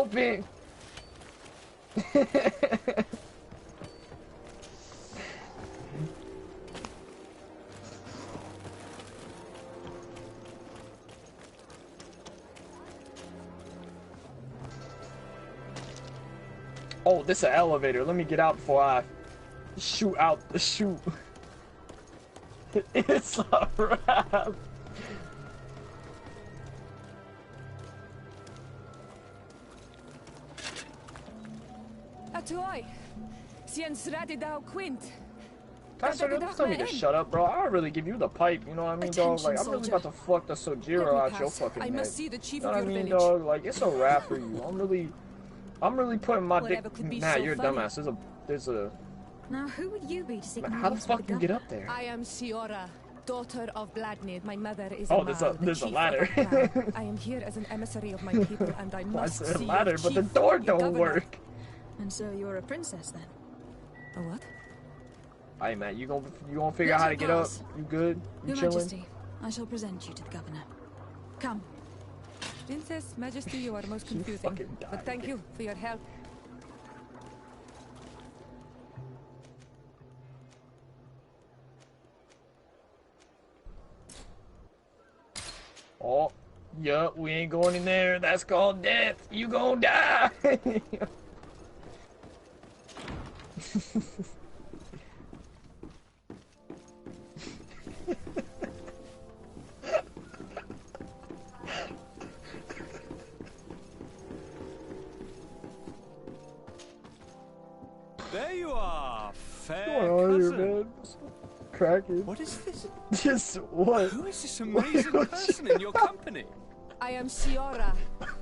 open. Oh, this is an elevator. Let me get out before I shoot out the chute. It's a wrap. Atoy, Sien's ready thou quint. Pastor, just tell me to shut up, bro. I'll really give you the pipe, you know what I mean, dog? Like, I'm really about to fuck the Sojiro out your fucking head. I must see the chief you know of what I your mean, village. dog? Like, it's a wrap for you. I'm really putting my dick. Nah, so you're a funny. dumbass. There's a. Now, who would you be to seek How the meetings fuck with you the get governor? up there? I am Siora, daughter of Bladnid. My mother is Oh, Amal, there's the a chief ladder. of our clan. I am here as an emissary of my people, and I I must said see ladder, your but the chief, door your don't governor. work. And so you're a princess then? A what? Hey man, you gonna figure out how to get up? You good? You Your chilling? Majesty, I shall present you to the governor. Come. Princess, Majesty, you are most confusing. fucking died. But thank you for your help. Oh, yup, we ain't going in there. That's called death. You gonna die. There you are, fair Where are you, cousin. man? Cracking. What is this? Just what? Who is this amazing person in your company? I am Siora,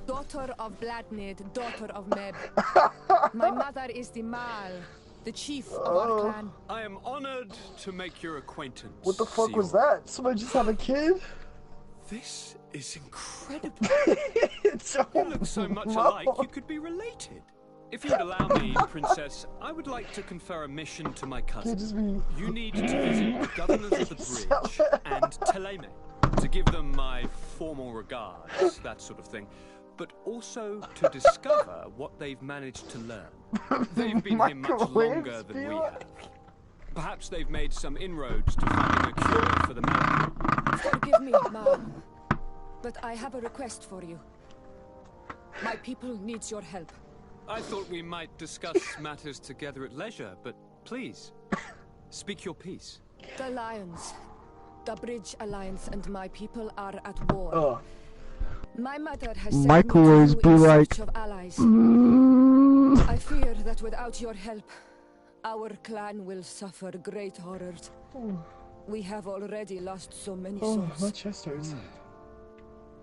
daughter of Bladnid, daughter of Meb. My mother is the Mal, the chief of our clan. I am honored to make your acquaintance. What the fuck was Siora. that? Somebody just have a kid? This is incredible. It's You look so much alike, you could be related. If you would allow me, Princess, I would like to confer a mission to my cousin. just be... You need to visit the governors of the bridge and Teleme to give them my formal regards, that sort of thing, but also to discover what they've managed to learn. They've been here much longer than we have. Perhaps they've made some inroads to finding a cure for the malady. Forgive me, ma'am, but I have a request for you. My people needs your help. I thought we might discuss matters together at leisure, but please, speak your piece. The Lions, the Bridge Alliance, and my people are at war. My mother has sent Microwaves me to you be in like, search of allies. I fear that without your help, our clan will suffer great horrors. We have already lost so many souls. my chest hurts.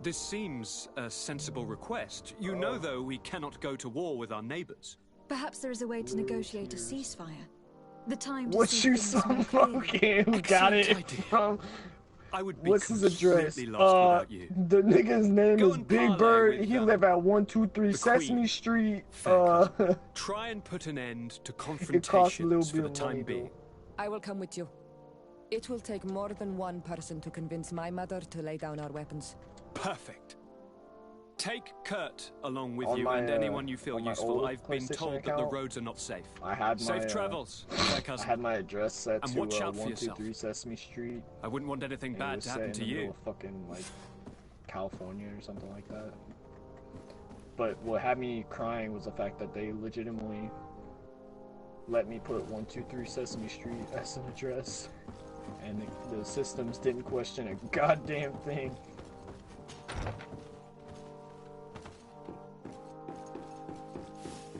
This seems a sensible request. You know, though, we cannot go to war with our neighbors. Perhaps there is a way to negotiate a ceasefire. The time to What see you things more clearly. smoking? Got it Excellent idea. from... I would be What's his address? completely lost without you. The nigga's name Go is and Big parley Bird. with, He live at 123 the Sesame Queen. Street. Fair cousin. Try and put an end to It costs a confrontations little for bit the of time money, being. though. I will come with you. It will take more than one person to convince my mother to lay down our weapons. Perfect. Take Kurt along with On you my, and anyone you feel on my useful. old I've been PlayStation told that the account, roads are not safe. I had my Safe travels, fair I cousin. had my address set And to watch out for yourself. 123 Sesame Street. I wouldn't want anything and it bad was to set happen in to the middle you. of fucking like California or something like that. But what had me crying was the fact that they legitimately let me put 123 Sesame Street as an address, and the systems didn't question a goddamn thing.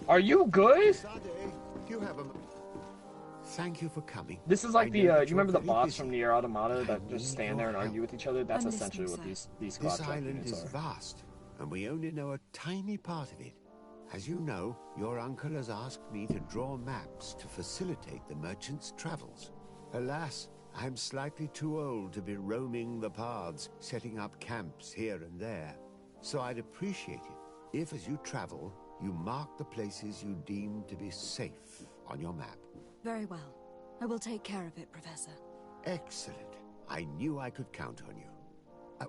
Are you good? You have a... Thank you for coming. This is like I the, know you that you're remember the very bots busy. from Nier Automata I that just need stand there and your argue with each other? That's I'm essentially what listening, these squad This trap island units is are. vast, and we only know a tiny part of it. As you know, your uncle has asked me to draw maps to facilitate the merchant's travels. Alas, I'm slightly too old to be roaming the paths, setting up camps here and there. So I'd appreciate it if, as you travel, you mark the places you deem to be safe on your map. Very well. I will take care of it, Professor. Excellent. I knew I could count on you.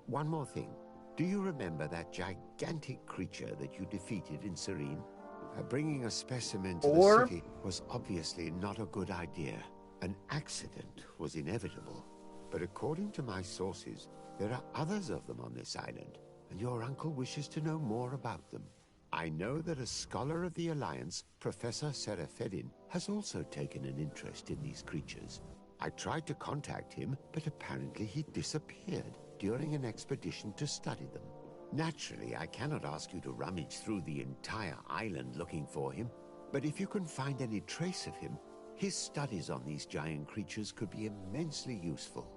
One more thing. Do you remember that gigantic creature that you defeated in Serene? Bringing a specimen to the city was obviously not a good idea. An accident was inevitable. But according to my sources, there are others of them on this island, and your uncle wishes to know more about them. I know that a scholar of the Alliance, Professor Serafedin, has also taken an interest in these creatures. I tried to contact him, but apparently he disappeared during an expedition to study them. Naturally, I cannot ask you to rummage through the entire island looking for him, but if you can find any trace of him, his studies on these giant creatures could be immensely useful.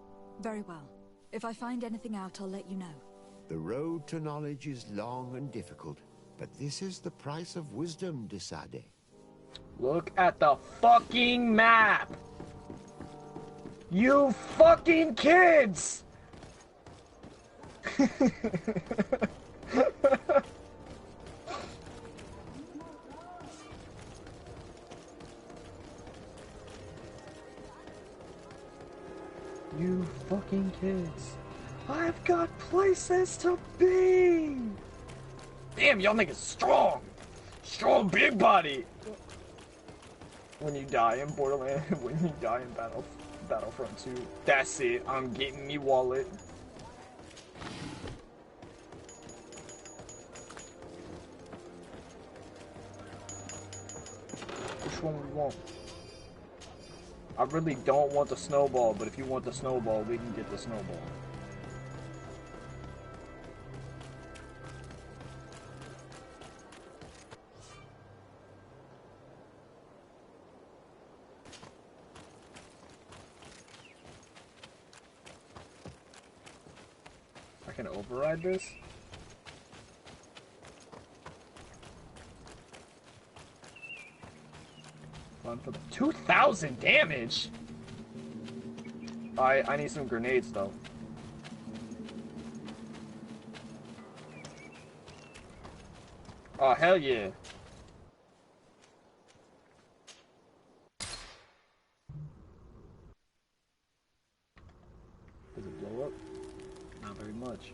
Very well. If I find anything out, I'll let you know. The road to knowledge is long and difficult, but this is the price of wisdom, Desade. Look at the fucking map! You fucking kids! You fucking kids. I've got places to be! Damn, y'all niggas strong! Strong big body! When you die in Borderlands, when you die in Battlefront 2, that's it, I'm getting me wallet. Which one we want? I really don't want the snowball, but if you want the snowball, we can get the snowball. I can override this? Run for the 2,000 damage! I need some grenades though. Oh hell yeah. Does it blow up? Not very much.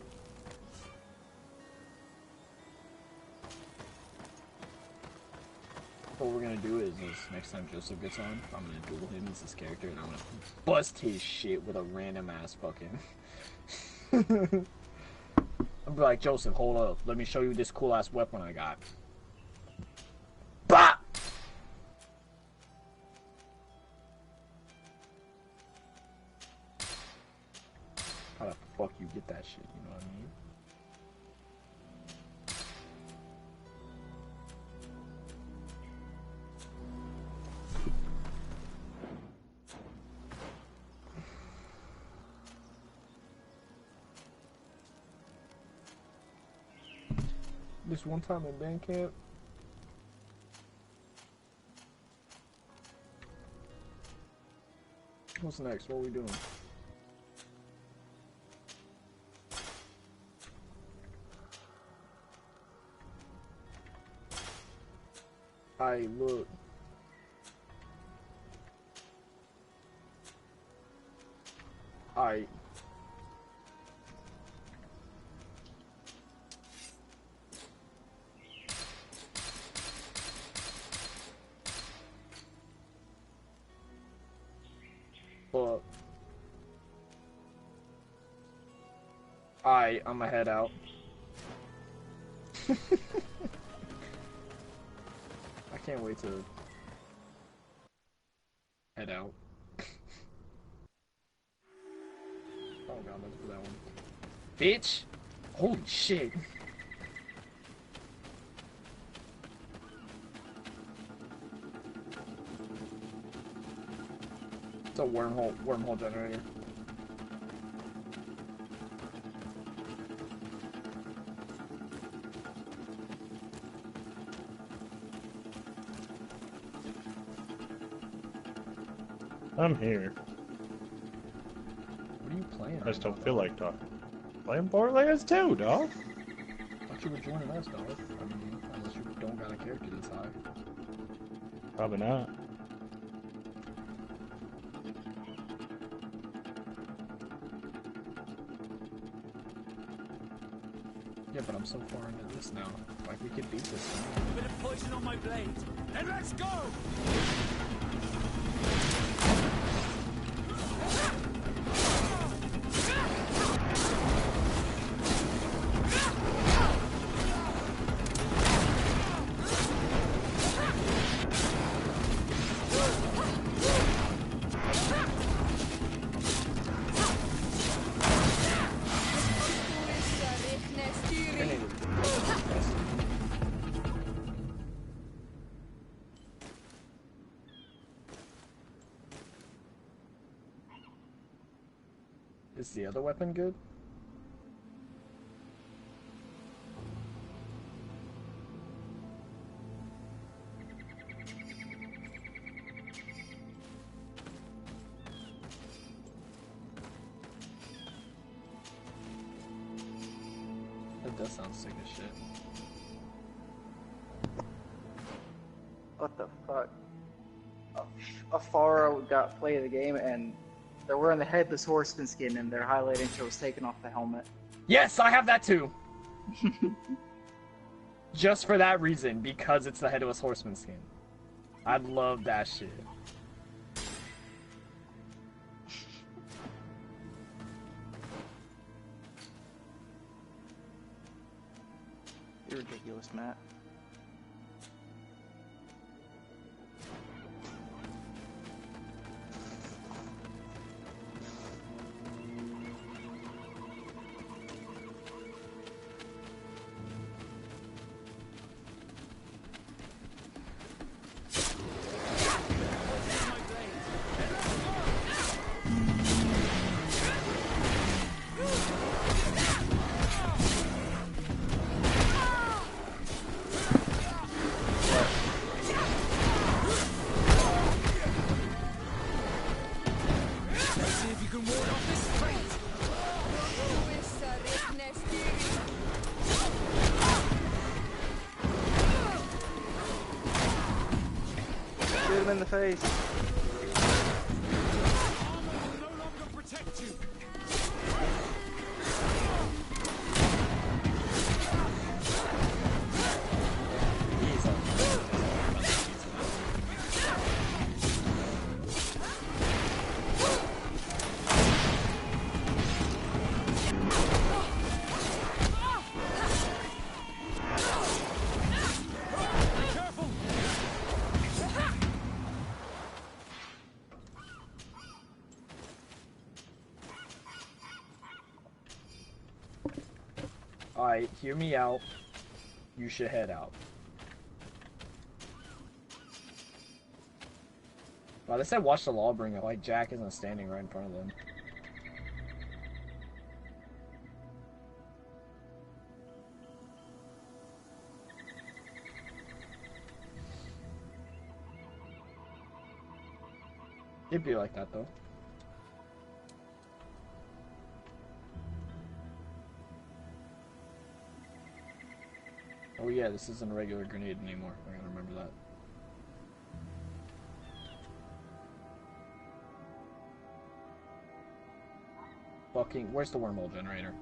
What we're gonna do is next time Joseph gets on, I'm gonna duel him as his character and I'm gonna bust his shit with a random ass fucking. I'll be like, Joseph, hold up. Let me show you this cool ass weapon I got. Bah! How the fuck you get that shit, you know what I mean? This one time in band camp, what's next? What are we doing? Look. But I'ma head out. I can't wait to head out. Oh god, let's do that one. Bitch! Holy shit! It's a wormhole generator. I'm here. What are you playing? I just don't feel like talking. Playing Borderlands 2, dog. Thought you were joining us, dog. I mean, unless you don't got a character this high. Probably not. but I'm so far into this now. Like, we could beat this thing. A bit of poison on my blade. Then let's go! Is the other weapon good? That does sound sick as shit. What the fuck? Afaro got play of the game and they're wearing the headless horseman skin and their highlight intro was taken off the helmet. Yes, I have that too! Just for that reason, because it's the headless horseman skin. I love that shit. You're ridiculous, Matt. Shoot him in the face. Alright, hear me out. You should head out. Wow, they said watch the Lawbringer, like Jack isn't standing right in front of them. It'd be like that though. Oh yeah, this isn't a regular grenade anymore. I gotta remember that. Fucking, where's the wormhole generator?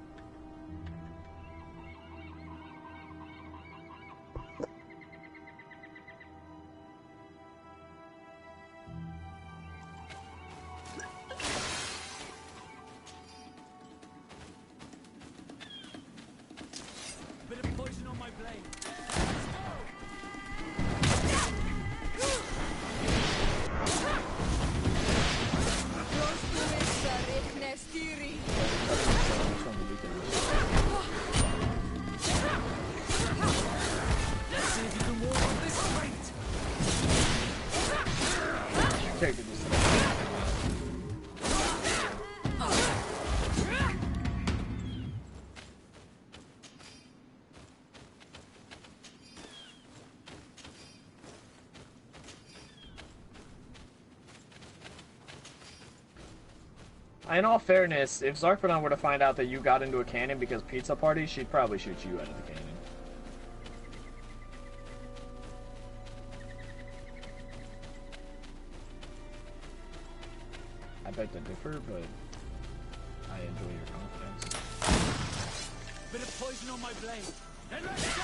Bit of poison on my blade. Let's see if you can walk on this straight. Character just in all fairness, if Zarphodon were to find out that you got into a cannon because pizza party, she'd probably shoot you out of the cannon. I beg to differ, but I enjoy your confidence. Bit of poison on my blade. And let's go!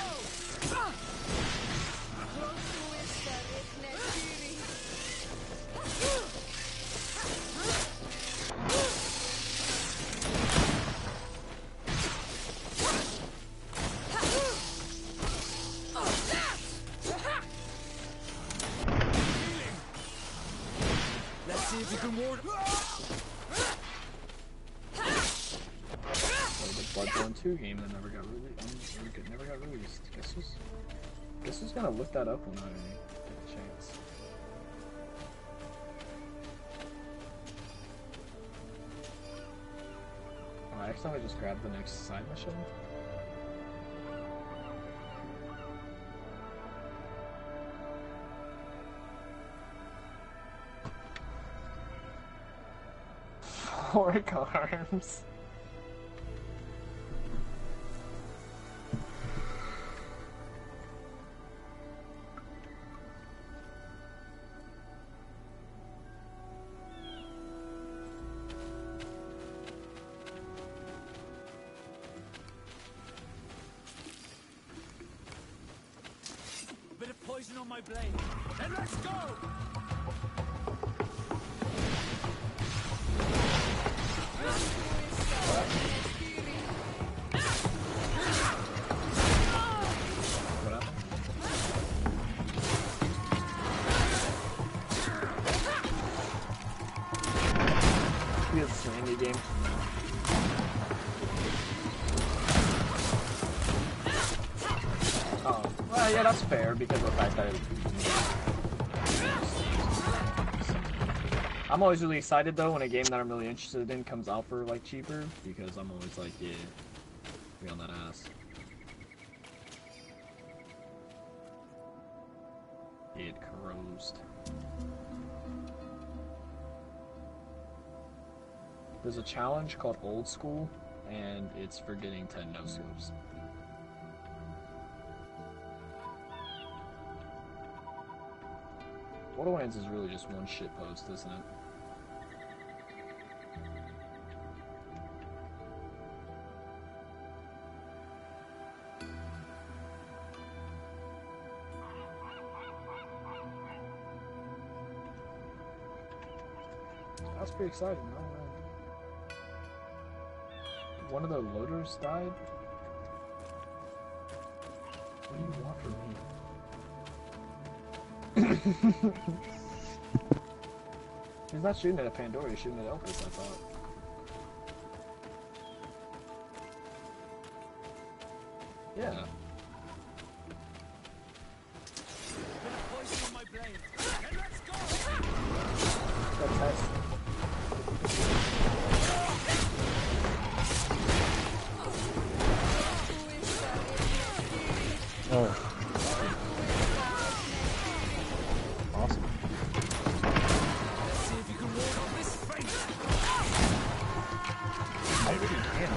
Let's see if you can ward. Bloodborne 2 game that never got released. Guess who's gonna look that up when I get a chance. Oh, I accidentally just grabbed the next side mission. Fork arms. Bit of poison on my blade. And let's go! It's an indie game. Oh, well, yeah, that's fair because of the fact that I'm always really excited though when a game that I'm really interested in comes out for like cheaper because I'm always like, yeah, be on that ass. It corrosed. There's a challenge called Old School, and it's for getting 10 no-scopes. Borderlands is really just one shitpost, isn't it? That's pretty exciting, man. One of the loaders died? What do you want from me? He's not shooting at a Pandora, he's shooting at Elpis, I thought. Yeah. Oh. Awesome. Let's see if you can ward off this fate. Maybe you can.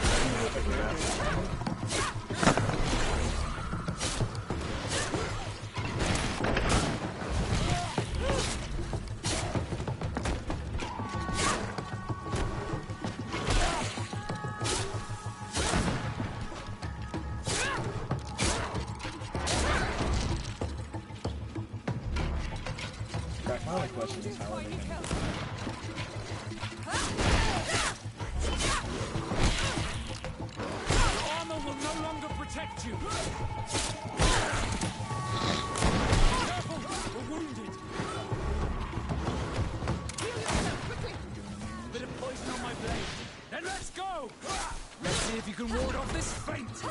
My only question is how are they gonna Your armor will no longer protect you. Careful, we're wounded. Bit of poison on my blade. Then let's go. Let's see if you can ward off this feint.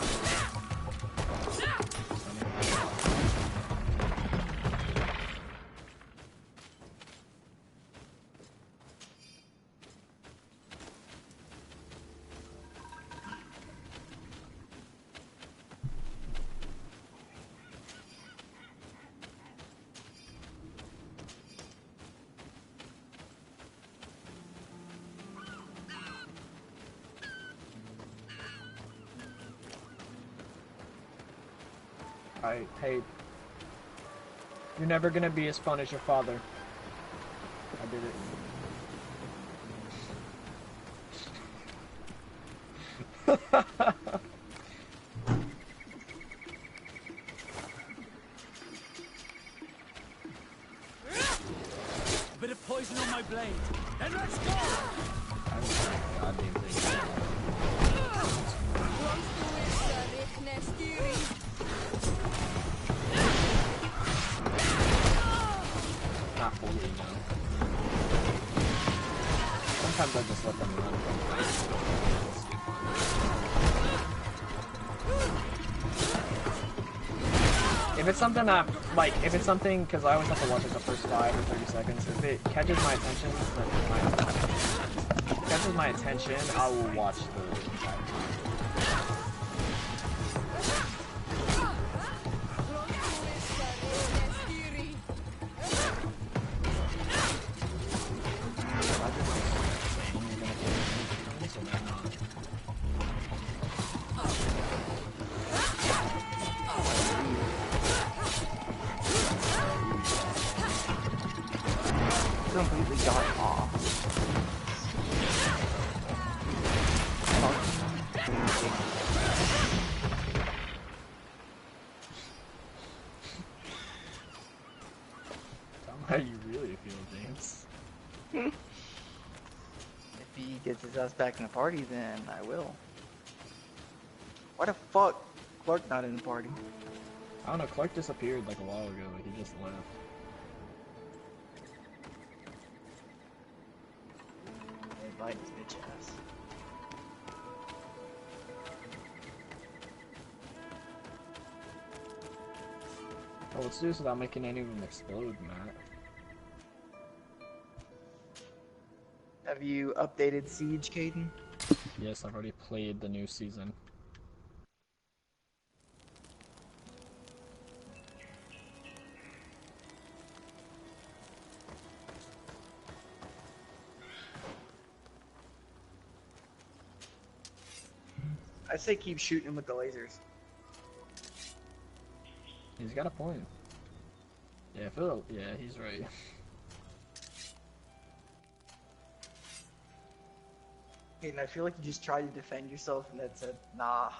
Hey, you're never gonna be as fun as your father. I did it. poison on my blade. Then let's go! I haven't seen a goddamn thing. Not fully, no. Sometimes I just let them run. If it's something that, like, if it's something, because I always have to watch it the first 5 or 30 seconds, if it catches my attention, I will watch the entire Completely got off. Tell me how you really feel, James. If he gets his ass back in the party, then I will. Why the fuck Clark not in the party? I don't know, Clark disappeared like a while ago, like he just left. Invite his bitch ass. Oh, let's do this without making any of them explode, Matt. Have you updated Siege, Caden? Yes, I've already played the new season. I say keep shooting him with the lasers. He's got a point. Yeah, Phil. Yeah, he's right. Caden, I feel like you just tried to defend yourself and that said, nah.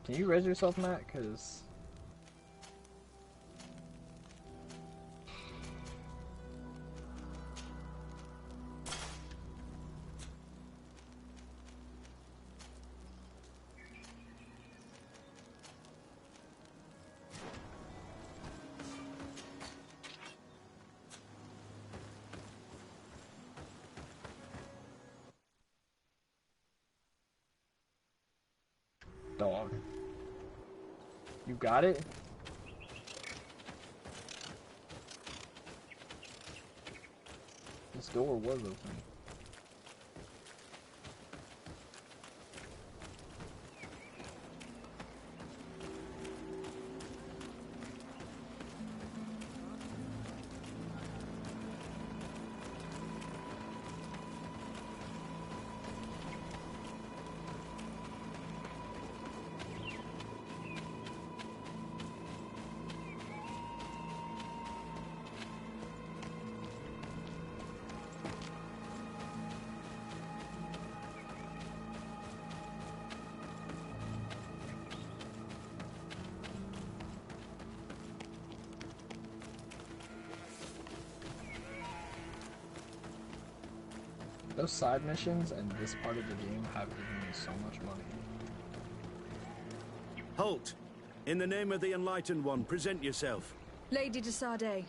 Can you res yourself, Matt? Cause dog. You got it? This door was open. Those side missions and this part of the game have given me so much money. Halt! In the name of the Enlightened One, present yourself. Lady de Sardet,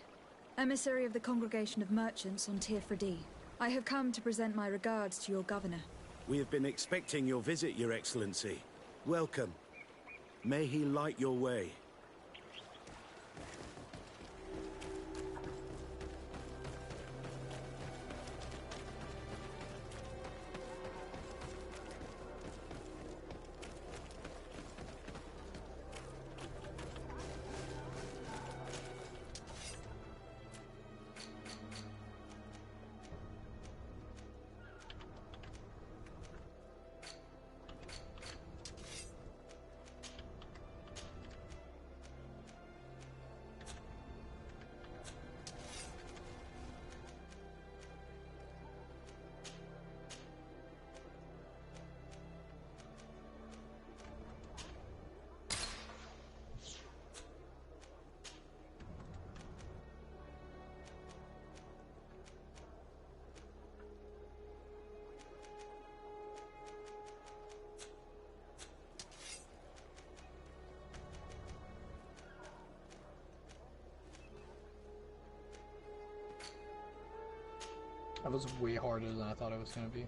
emissary of the Congregation of Merchants on Tier Fredy. I have come to present my regards to your governor. We have been expecting your visit, Your Excellency. Welcome. May he light your way. That was way harder than I thought it was gonna be.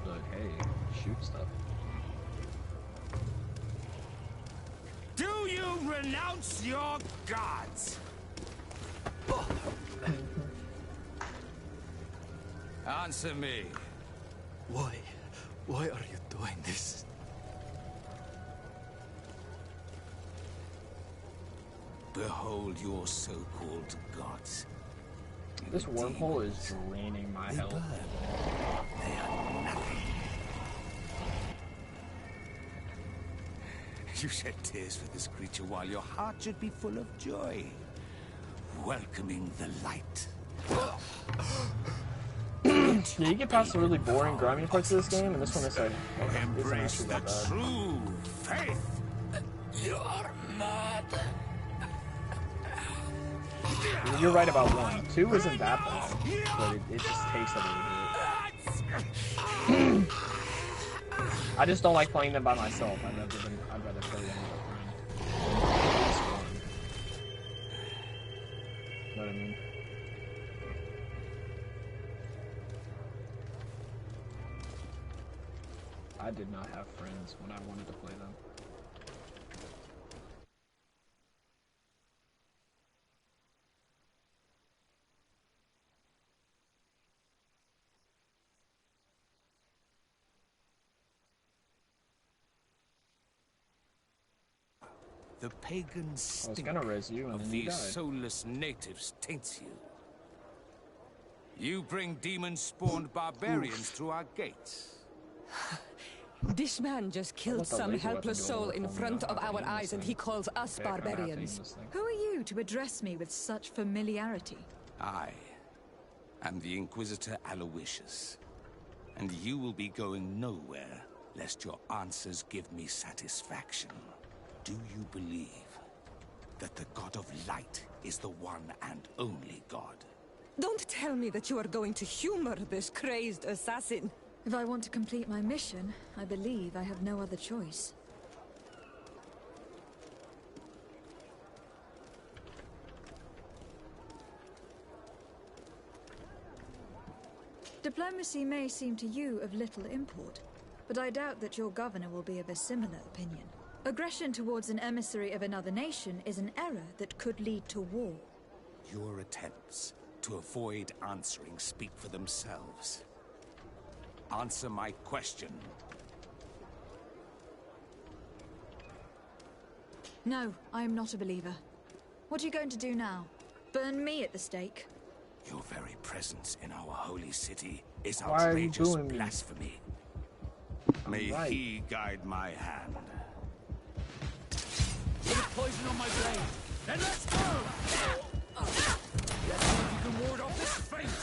But hey, shoot stuff. Do you renounce your gods? Answer me. Why? Why are you doing this? Behold your so-called gods. This wormhole is draining my health. They are nothing. You shed tears for this creature while your heart should be full of joy. Welcoming the light. Yeah, you get past the really boring, grimy parts of this game, and this one is like, Embrace the true faith. You are mad. You're right about 1. 2 isn't that bad, but it just takes a little bit. I just don't like playing them by myself. I'd rather play them with a friend. Know what I mean? I did not have friends when I wanted to play them. The pagan stink of these soulless natives taints you. You bring demon-spawned barbarians through our gates. This man just killed some helpless soul in front of our eyes, and he calls us barbarians. Who are you to address me with such familiarity? I am the Inquisitor Aloysius, and you will be going nowhere lest your answers give me satisfaction. Do you believe that the God of Light is the one and only God? Don't tell me that you are going to humor this crazed assassin. If I want to complete my mission, I believe I have no other choice. Diplomacy may seem to you of little import, but I doubt that your governor will be of a similar opinion. Aggression towards an emissary of another nation is an error that could lead to war. Your attempts to avoid answering speak for themselves. Answer my question. No, I am not a believer. What are you going to do now? Burn me at the stake? Your very presence in our holy city is outrageous blasphemy. May he guide my hand. There's poison on my brain. Then let's go! Let's see if you can ward off this fate.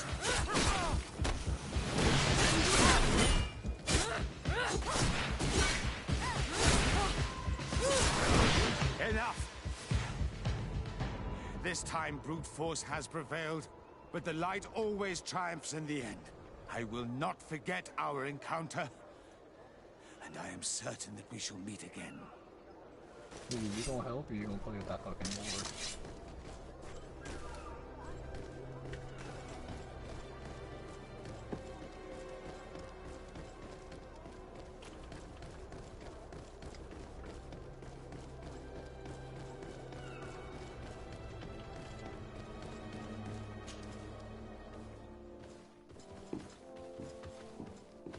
Enough! This time brute force has prevailed, but the light always triumphs in the end. I will not forget our encounter, and I am certain that we shall meet again. Dude, you gonna help or you gonna play with that fucking board?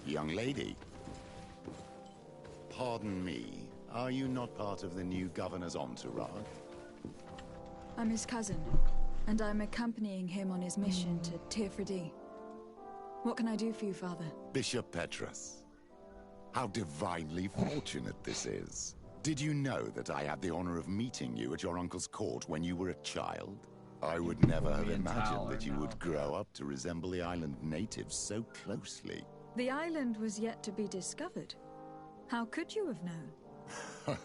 Young lady, Pardon me, are you not part of the new governor's entourage? I'm his cousin, and I'm accompanying him on his mission to Tirfredi. What can I do for you, Father? Bishop Petrus. How divinely fortunate this is. Did you know that I had the honor of meeting you at your uncle's court when you were a child? I would never have imagined that you would grow up to resemble the island natives so closely. The island was yet to be discovered. How could you have known?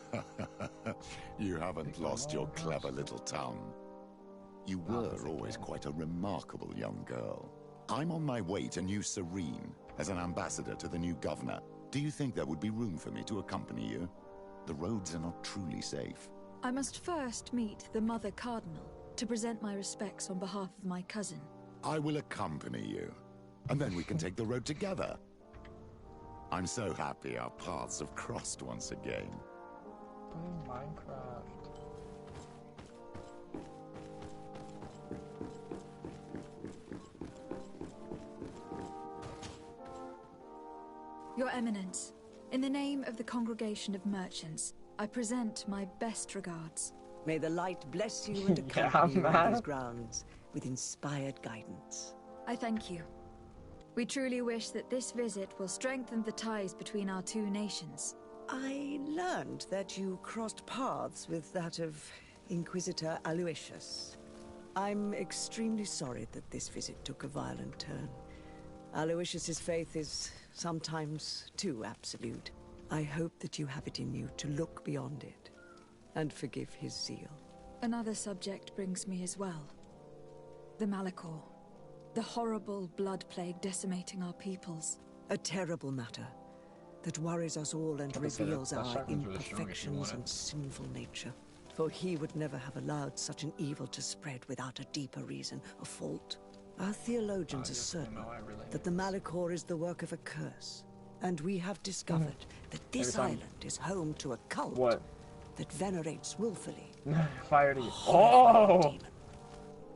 You haven't lost your clever little tongue. You were always quite a remarkable young girl. I'm on my way to New Serene as an ambassador to the new governor. Do you think there would be room for me to accompany you? The roads are not truly safe. I must first meet the Mother Cardinal to present my respects on behalf of my cousin. I will accompany you, and then we can take the road together. I'm so happy our paths have crossed once again. Playing Minecraft. Your Eminence, in the name of the Congregation of Merchants, I present my best regards. May the light bless you and accompany you on these grounds with inspired guidance. I thank you. We truly wish that this visit will strengthen the ties between our two nations. I learned that you crossed paths with that of Inquisitor Aloysius. I'm extremely sorry that this visit took a violent turn. Aloysius's faith is sometimes too absolute. I hope that you have it in you to look beyond it and forgive his zeal. Another subject brings me as well. The Malachor. The horrible blood plague decimating our peoples. A terrible matter that worries us all and reveals our imperfections and sinful nature. For he would never have allowed such an evil to spread without a deeper reason, a fault. Our theologians are certain that the Malachor is the work of a curse, and we have discovered that this island is home to a cult that venerates willfully. Fire to you. Oh!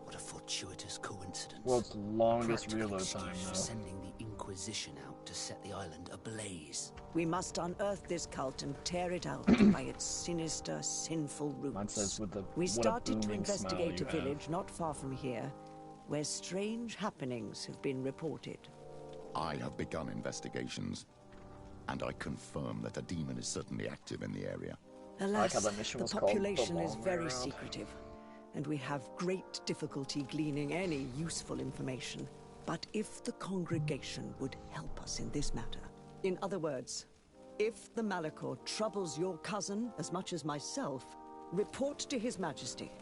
What a fortuitous coincidence. World's longest reload time, for though. sending the Inquisition out to set the island ablaze. We must unearth this cult and tear it out by its sinister, sinful roots. Mine says with the We what started to booming smile investigate you a have. village not far from here, where strange happenings have been reported. I have begun investigations, and I confirm that a demon is certainly active in the area. Alas, how that mission the was called, The population is Long Way very Around. secretive, and we have great difficulty gleaning any useful information. But if the congregation would help us in this matter, in other words, if the Malachor troubles your cousin as much as myself, report to His Majesty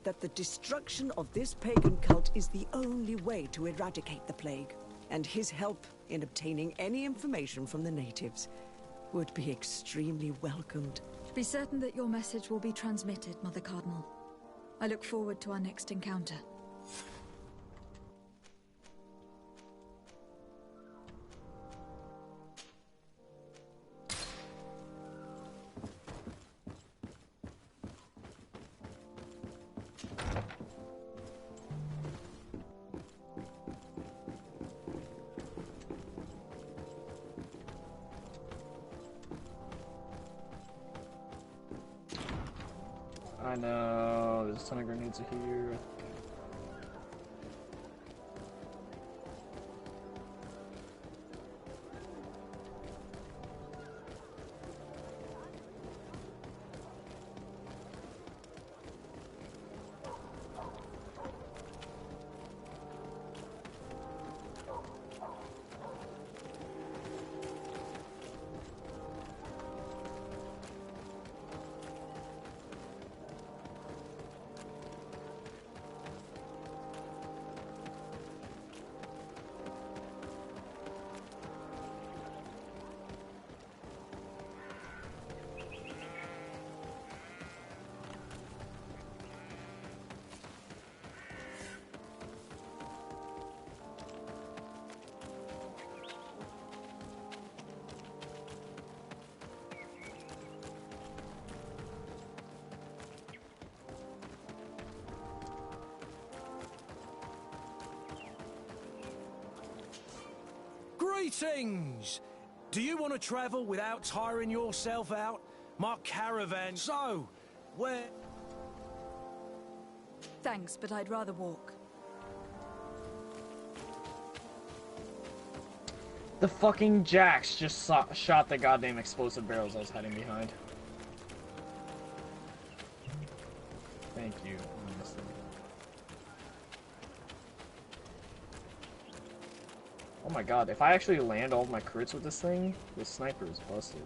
that the destruction of this pagan cult is the only way to eradicate the plague, and his help in obtaining any information from the natives would be extremely welcomed. Be certain that your message will be transmitted, Mother Cardinal. I look forward to our next encounter. I know, there's a ton of grenades here. Greetings! Do you want to travel without tiring yourself out? My caravan... So, where... Thanks, but I'd rather walk. The fucking jacks just shot the goddamn explosive barrels I was hiding behind. Thank you, honestly. Oh my god, if I actually land all of my crits with this thing, the sniper is busted.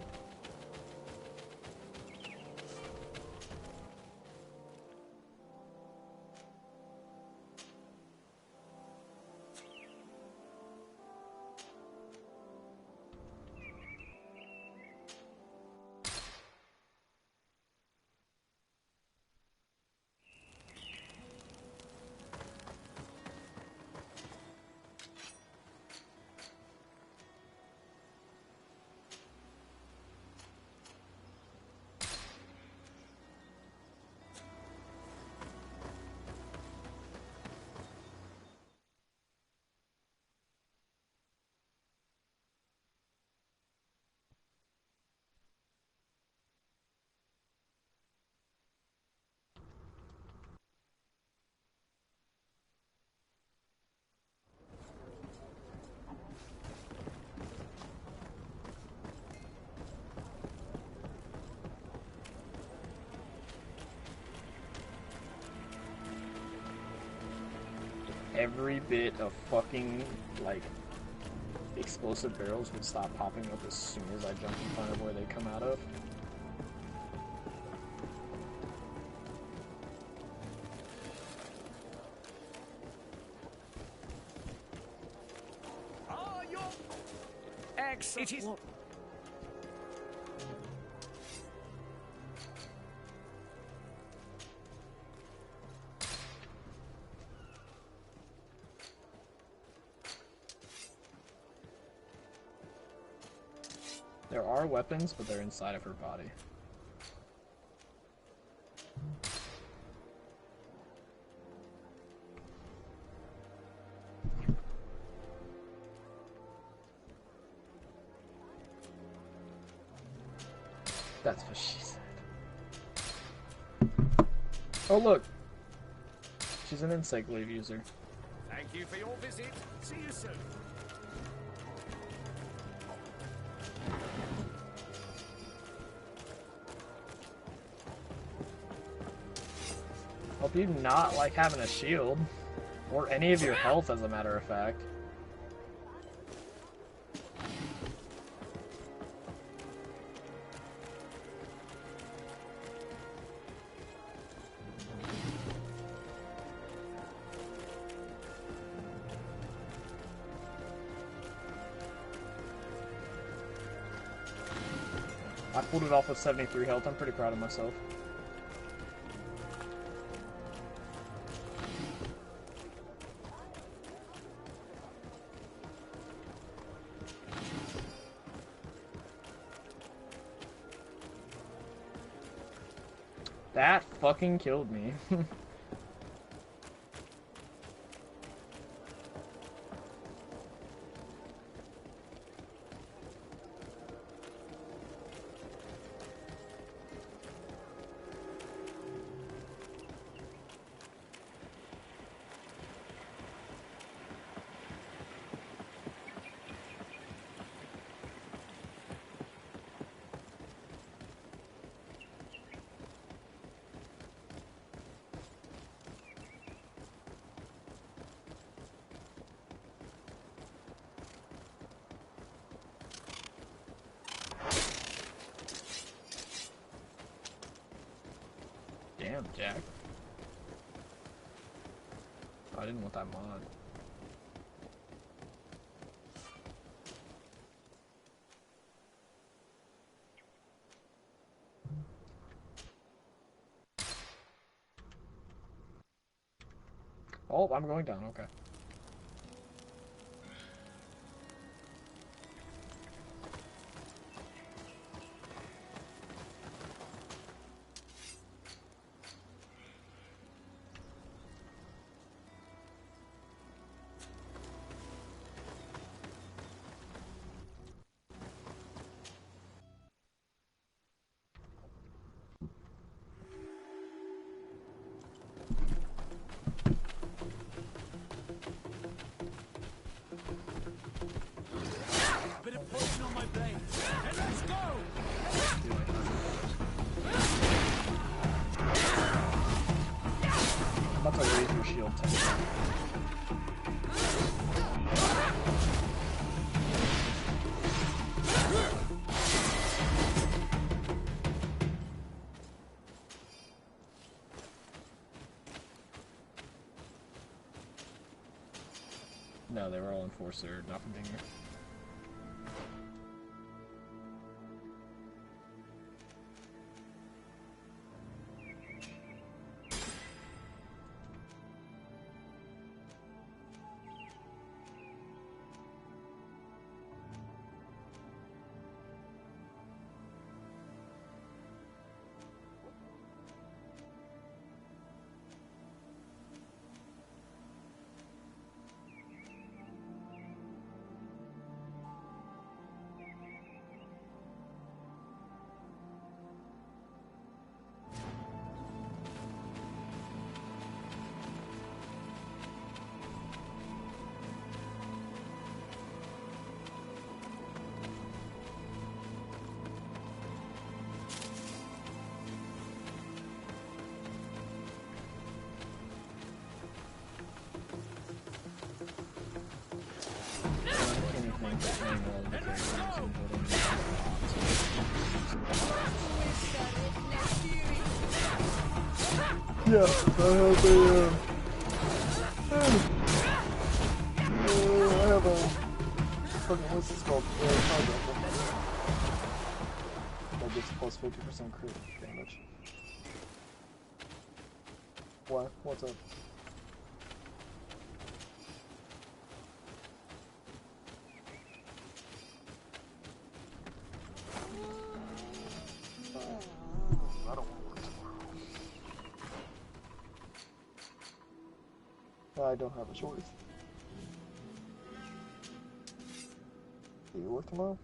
Every bit of fucking, like, explosive barrels would stop popping up as soon as I jump in front of where they come out of. Oh, you're... Excellent. It is... There are weapons, but they're inside of her body. That's what she said. Oh look! She's an insect glaive user. Thank you for your visit. See you soon. Hope you not like having a shield. Or any of your health, as a matter of fact. I pulled it off with 73 health. I'm pretty proud of myself. That fucking killed me. Damn, Jack. Oh, I didn't want that mod. Oh, I'm going down, okay. shield tank. No, they were all enforcer, doppelganger. Yeah, I have a fucking, what's this called? That gets plus 50% crit damage. What? What's up? I don't want to work tomorrow. I don't have a choice. Do you work tomorrow?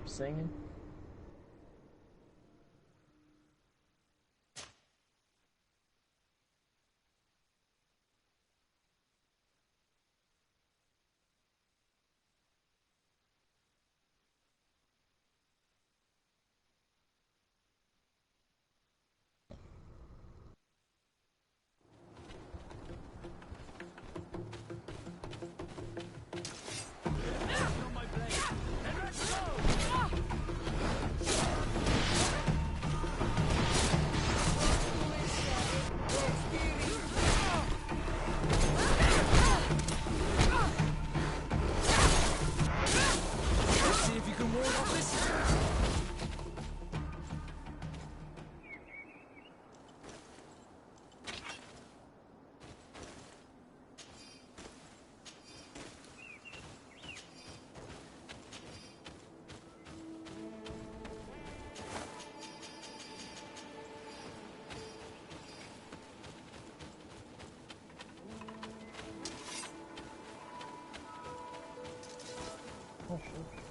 Singing. Oh, shit.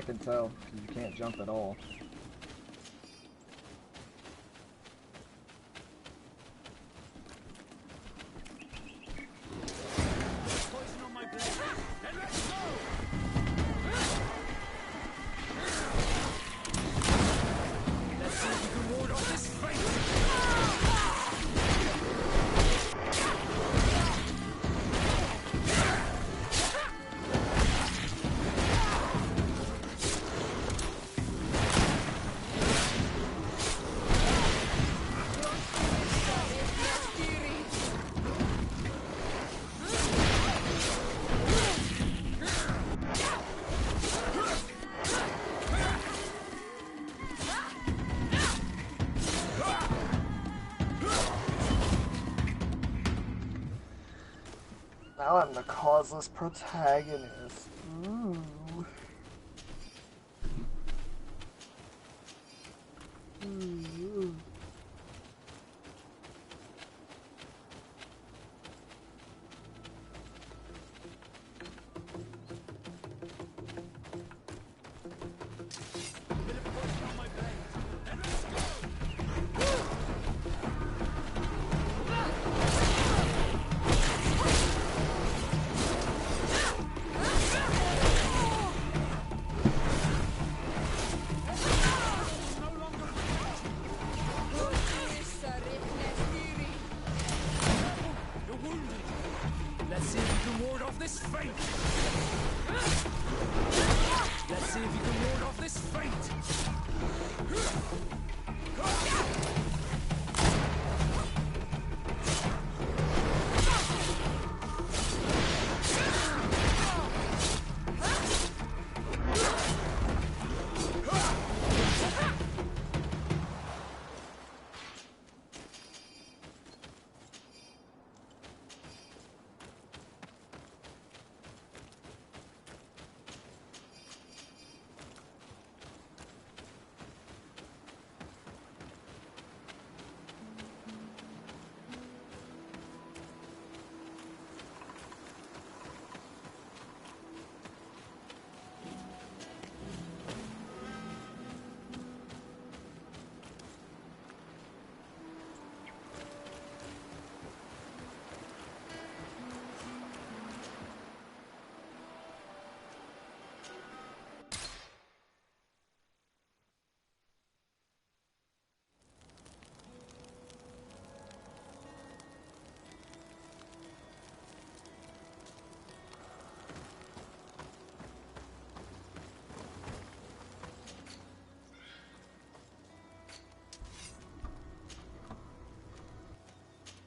can tell, because you can't jump at all. Now I'm the causeless protagonist. Ooh. Ooh. Let's see if you can ward off this fate. Let's see if you can ward off this fate.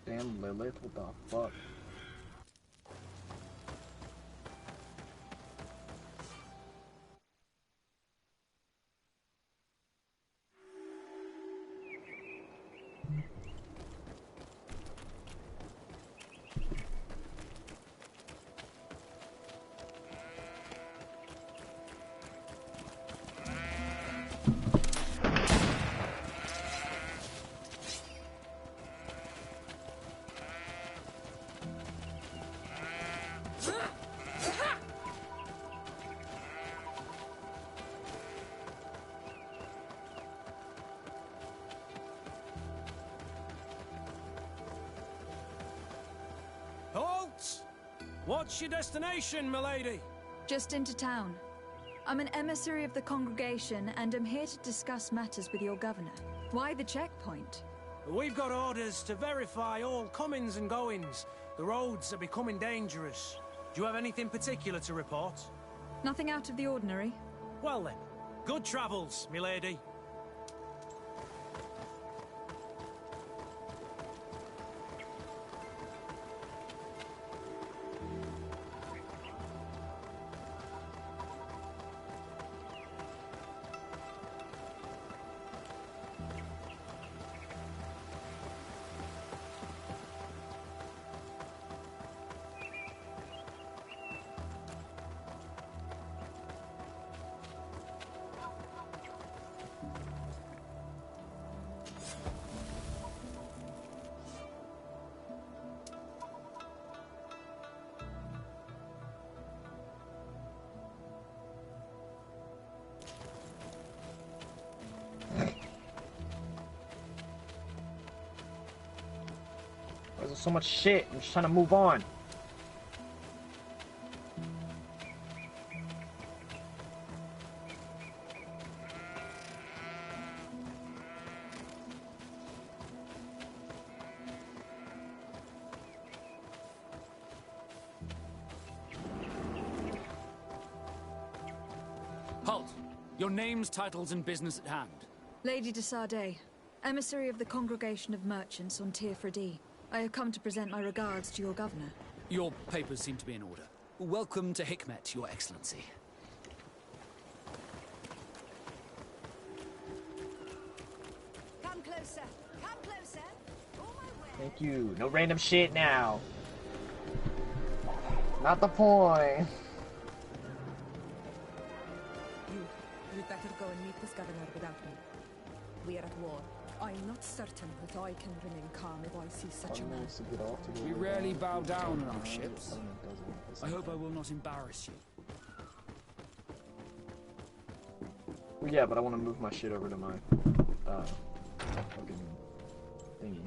Damn Lilith, what the fuck? Halt! What's your destination, milady? Just into town. I'm an emissary of the congregation and am here to discuss matters with your governor. Why the checkpoint? We've got orders to verify all comings and goings. The roads are becoming dangerous. Do you have anything particular to report? Nothing out of the ordinary. Well then, good travels, milady. so much shit. I'm just trying to move on. Halt! Your names, titles, and business at hand. Lady de Sardet, emissary of the Congregation of Merchants on Tier Fredy. I have come to present my regards to your governor. Your papers seem to be in order. Welcome to Hikmet, Your Excellency. Come closer. Come closer. Thank you. No random shit now. Not the point. You'd better go and meet this governor without me. We are at war. I'm not certain that I can remain calm if I see such a man. We rarely bow down on our ships. I hope I will not embarrass you. Well, yeah, but I want to move my shit over to my fucking thingy.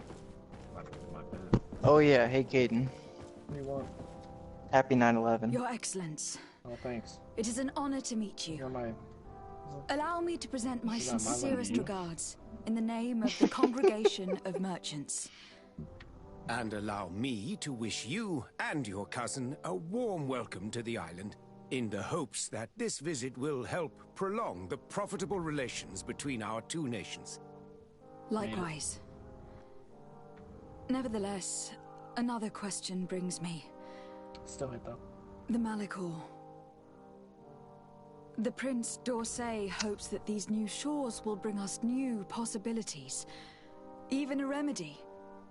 My bed. Oh yeah, hey Caden. What do you want? Happy 9/11. Your Excellence. Oh, thanks. It is an honor to meet you. You're my... Allow me to present my This is not my sincerest lady. regards in the name of the Congregation of Merchants. And allow me to wish you and your cousin a warm welcome to the island, in the hopes that this visit will help prolong the profitable relations between our two nations. Likewise. Nevertheless, another question brings me. Still hit though. The Malachor. The Prince d'Orsay hopes that these new shores will bring us new possibilities. Even a remedy.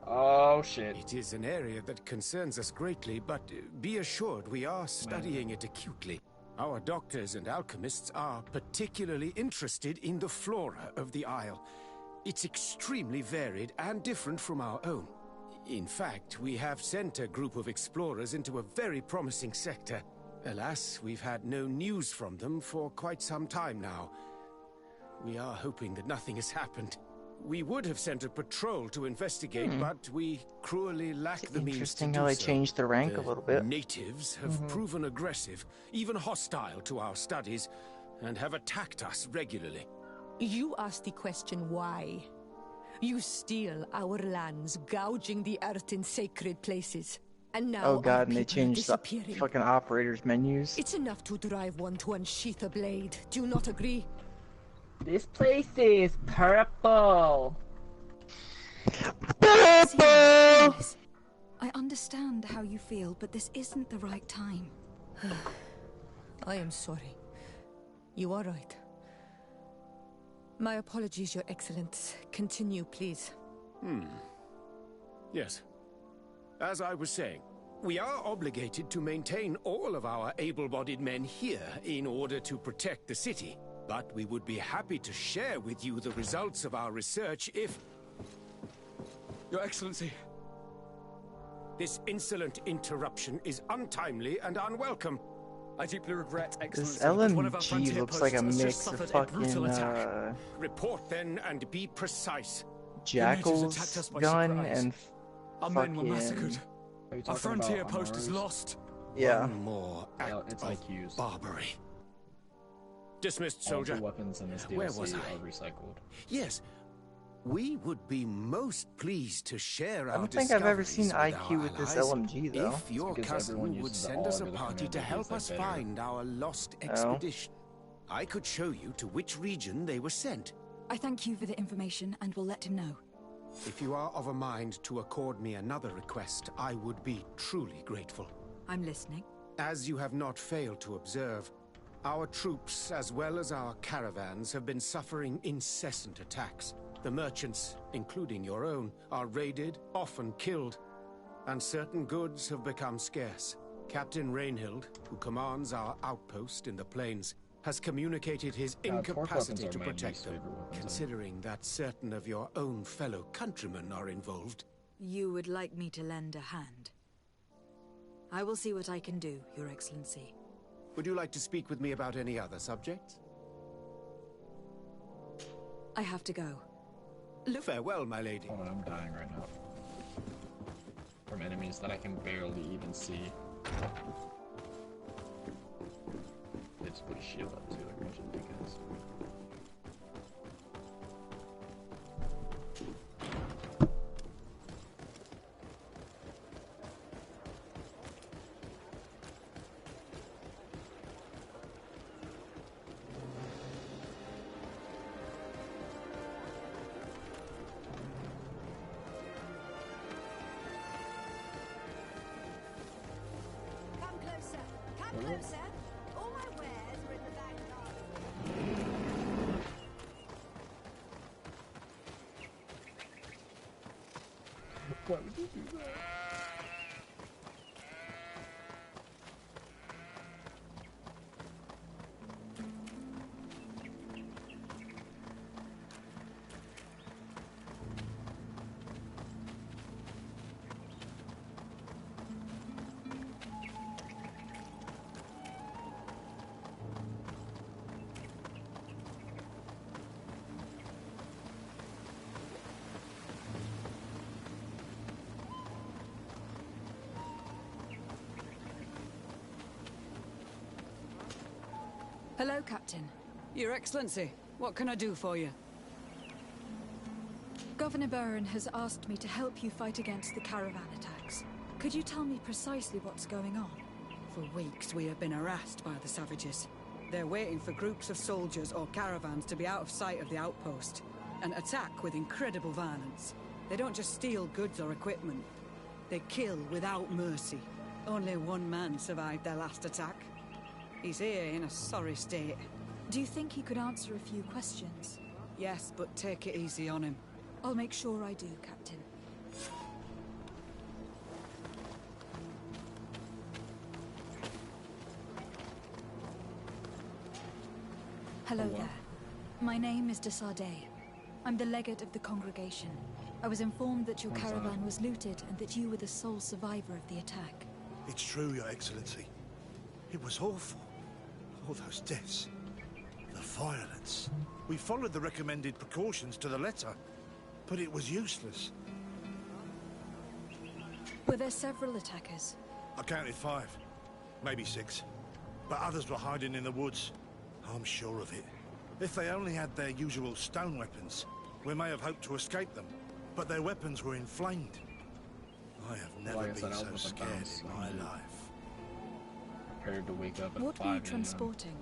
Oh shit. It is an area that concerns us greatly, but be assured we are studying it acutely. Our doctors and alchemists are particularly interested in the flora of the Isle. It's extremely varied and different from our own. In fact, we have sent a group of explorers into a very promising sector. Alas, we've had no news from them for quite some time now. We are hoping that nothing has happened. We would have sent a patrol to investigate, but we cruelly lack the means to Interesting do how they so. changed the rank a little bit. Natives have proven aggressive, even hostile to our studies, and have attacked us regularly. You asked the question why. You steal our lands, gouging the earth in sacred places. And now Oh god, our and they people are changed the disappearing. fucking operators menus. It's enough to drive one to unsheath a blade. Do you not agree? This place is purple. Yes. I understand how you feel, but this isn't the right time. I am sorry. You are right. My apologies, Your Excellence. Continue, please. Yes. As I was saying, we are obligated to maintain all of our able-bodied men here in order to protect the city. But we would be happy to share with you the results of our research if... Your Excellency. This insolent interruption is untimely and unwelcome. I deeply regret, Excellency, This but one of our LMG frontier looks like a posts has mix just of suffered a brutal fucking attack. Report then and be precise. Jackal's attacked us by gun surprise. and Our men were fucking... massacred. Are you Our talking frontier about post is Amaros? lost. Yeah. One more act Yeah, it's of IQs. barbarity. Dismissed, All soldier. the weapons in this Where DLC was I? are recycled. Yes. We would be most pleased to share I our don't think I've ever discoveries seen with IQ our with this allies. LMG though. If your because everyone cousin would uses send all us a of the party to different help abilities, us they're better. find our lost expedition, I could show you to which region they were sent. I thank you for the information and will let him know. If you are of a mind to accord me another request, I would be truly grateful. I'm listening. As you have not failed to observe, our troops, as well as our caravans, have been suffering incessant attacks. The merchants, including your own, are raided, often killed, and certain goods have become scarce. Captain Rainhild, who commands our outpost in the plains, has communicated his incapacity to protect them, considering that certain of your own fellow countrymen are involved. You would like me to lend a hand? I will see what I can do, Your Excellency. Would you like to speak with me about any other subjects? I have to go. Farewell, my lady. Hold on, I'm dying right now. from enemies that I can barely even see. They just put a shield up too, like a bunch of dickheads. Come closer. Come closer. All my wares are in the back garden. Why would you do that? Hello, Captain. Your Excellency, what can I do for you? Governor Burren has asked me to help you fight against the caravan attacks. Could you tell me precisely what's going on? For weeks we have been harassed by the savages. They're waiting for groups of soldiers or caravans to be out of sight of the outpost and attack with incredible violence. They don't just steal goods or equipment. They kill without mercy. Only one man survived their last attack. He's here in a sorry state. Do you think he could answer a few questions? Yes, but take it easy on him. I'll make sure I do, Captain. Hello there. My name is de Sardet. I'm the legate of the congregation. I was informed that your caravan was looted and that you were the sole survivor of the attack. It's true, Your Excellency. It was awful. All those deaths. The violence. We followed the recommended precautions to the letter, but it was useless. Were there several attackers? I counted 5, maybe 6. But others were hiding in the woods. I'm sure of it. If they only had their usual stone weapons, we may have hoped to escape them. But their weapons were inflamed. I have never been so scared in my life. Prepared to wake up at What 5 were you a.m. transporting?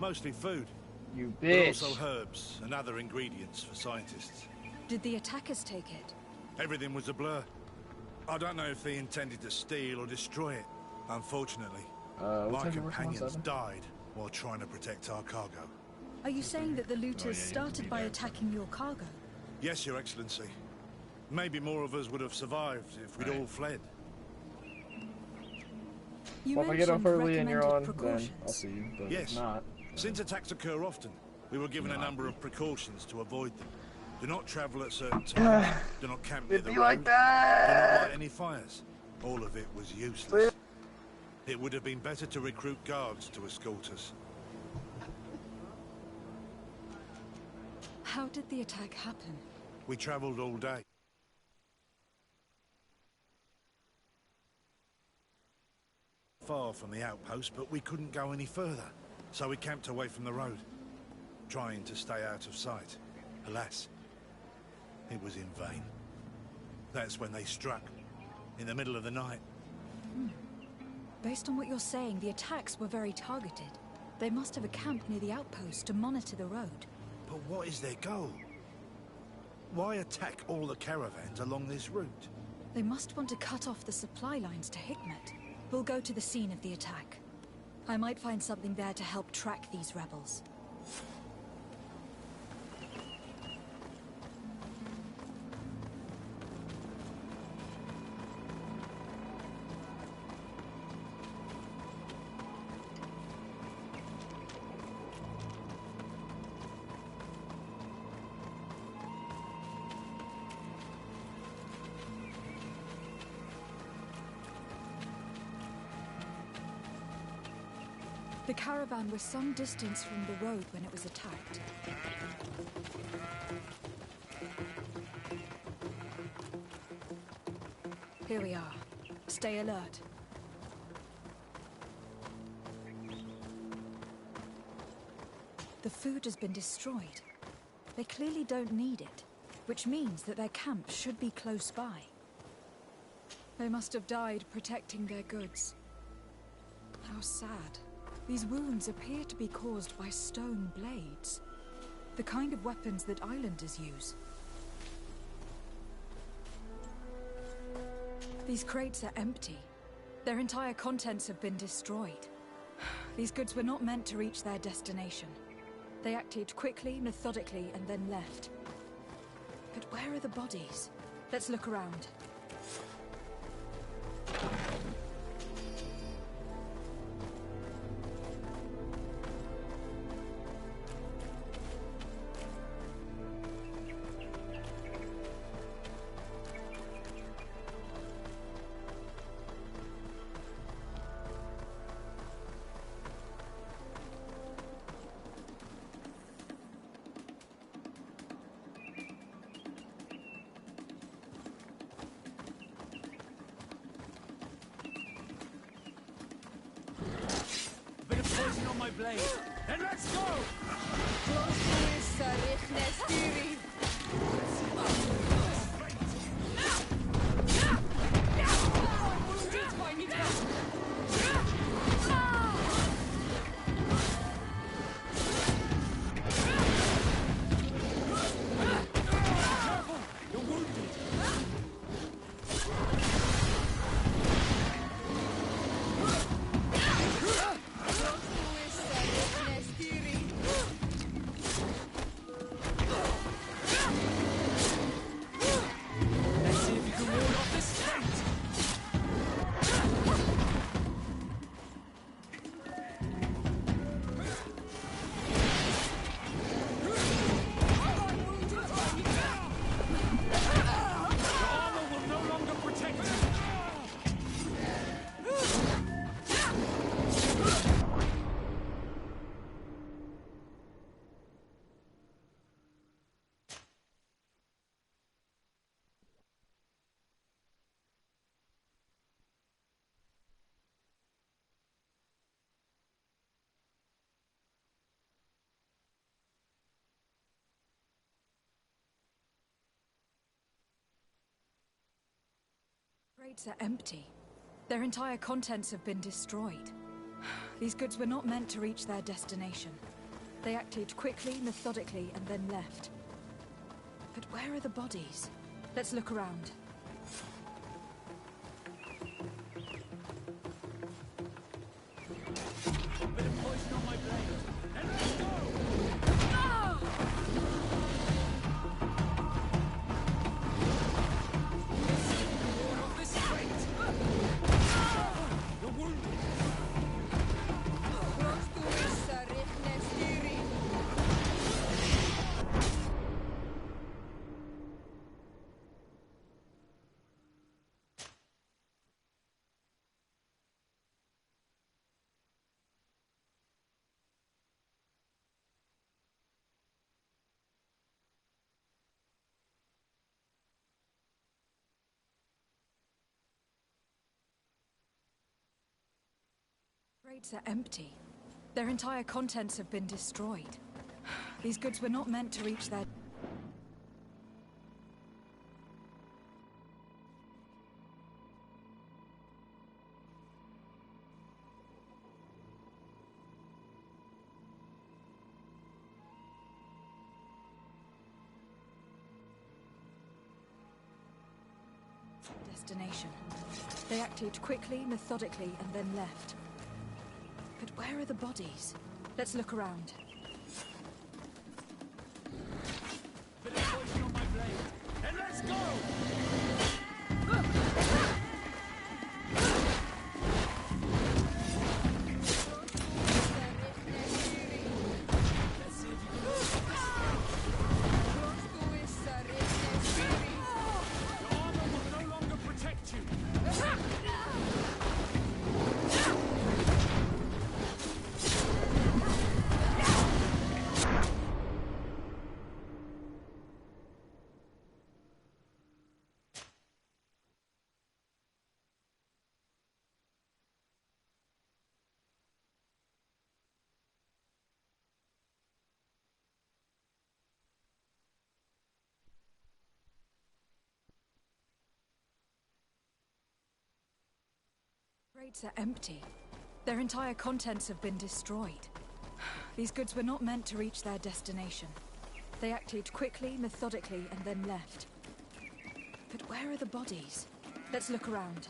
Mostly food. You But bitch. also herbs and other ingredients for scientists. Did the attackers take it? Everything was a blur. I don't know if they intended to steal or destroy it. Unfortunately, my companions died while trying to protect our cargo. Are you saying that the looters started by attacking your cargo? Yes, Your Excellency. Maybe more of us would have survived if we'd all fled. You Well, if I get up early and you're on, then precautions. I'll see you. But Yes. if not, Since attacks occur often, we were given a number of precautions to avoid them. Do not travel at certain times. Do not camp near It'd the be road. like Do that. not light any fires. All of it was useless. It would have been better to recruit guards to escort us. How did the attack happen? We traveled all day. Far from the outpost, but we couldn't go any further. So we camped away from the road, trying to stay out of sight. Alas, it was in vain. That's when they struck, in the middle of the night. Based on what you're saying, the attacks were very targeted. They must have a camp near the outpost to monitor the road. But what is their goal? Why attack all the caravans along this route? They must want to cut off the supply lines to Hikmet. We'll go to the scene of the attack. I might find something there to help track these rebels. The caravan was some distance from the road when it was attacked. Here we are. Stay alert. The food has been destroyed. They clearly don't need it, which means that their camp should be close by. They must have died protecting their goods. How sad. These wounds appear to be caused by stone blades. The kind of weapons that islanders use. These crates are empty. Their entire contents have been destroyed. These goods were not meant to reach their destination. They acted quickly, methodically, and then left. But where are the bodies? Let's look around. Poison on my blade. Then let's go! Crates are empty. Their entire contents have been destroyed. These goods were not meant to reach their destination. They acted quickly, methodically, and then left. But where are the bodies? Let's look around. Bit of poison on my blade. Then let's go! Crates are empty. Their entire contents have been destroyed. These goods were not meant to reach their... destination. They acted quickly, methodically, and then left. But where are the bodies? Let's look around. Bit of poison on my blade. Then let's go! crates are empty. Their entire contents have been destroyed. These goods were not meant to reach their destination. They acted quickly, methodically, and then left. But where are the bodies? Let's look around.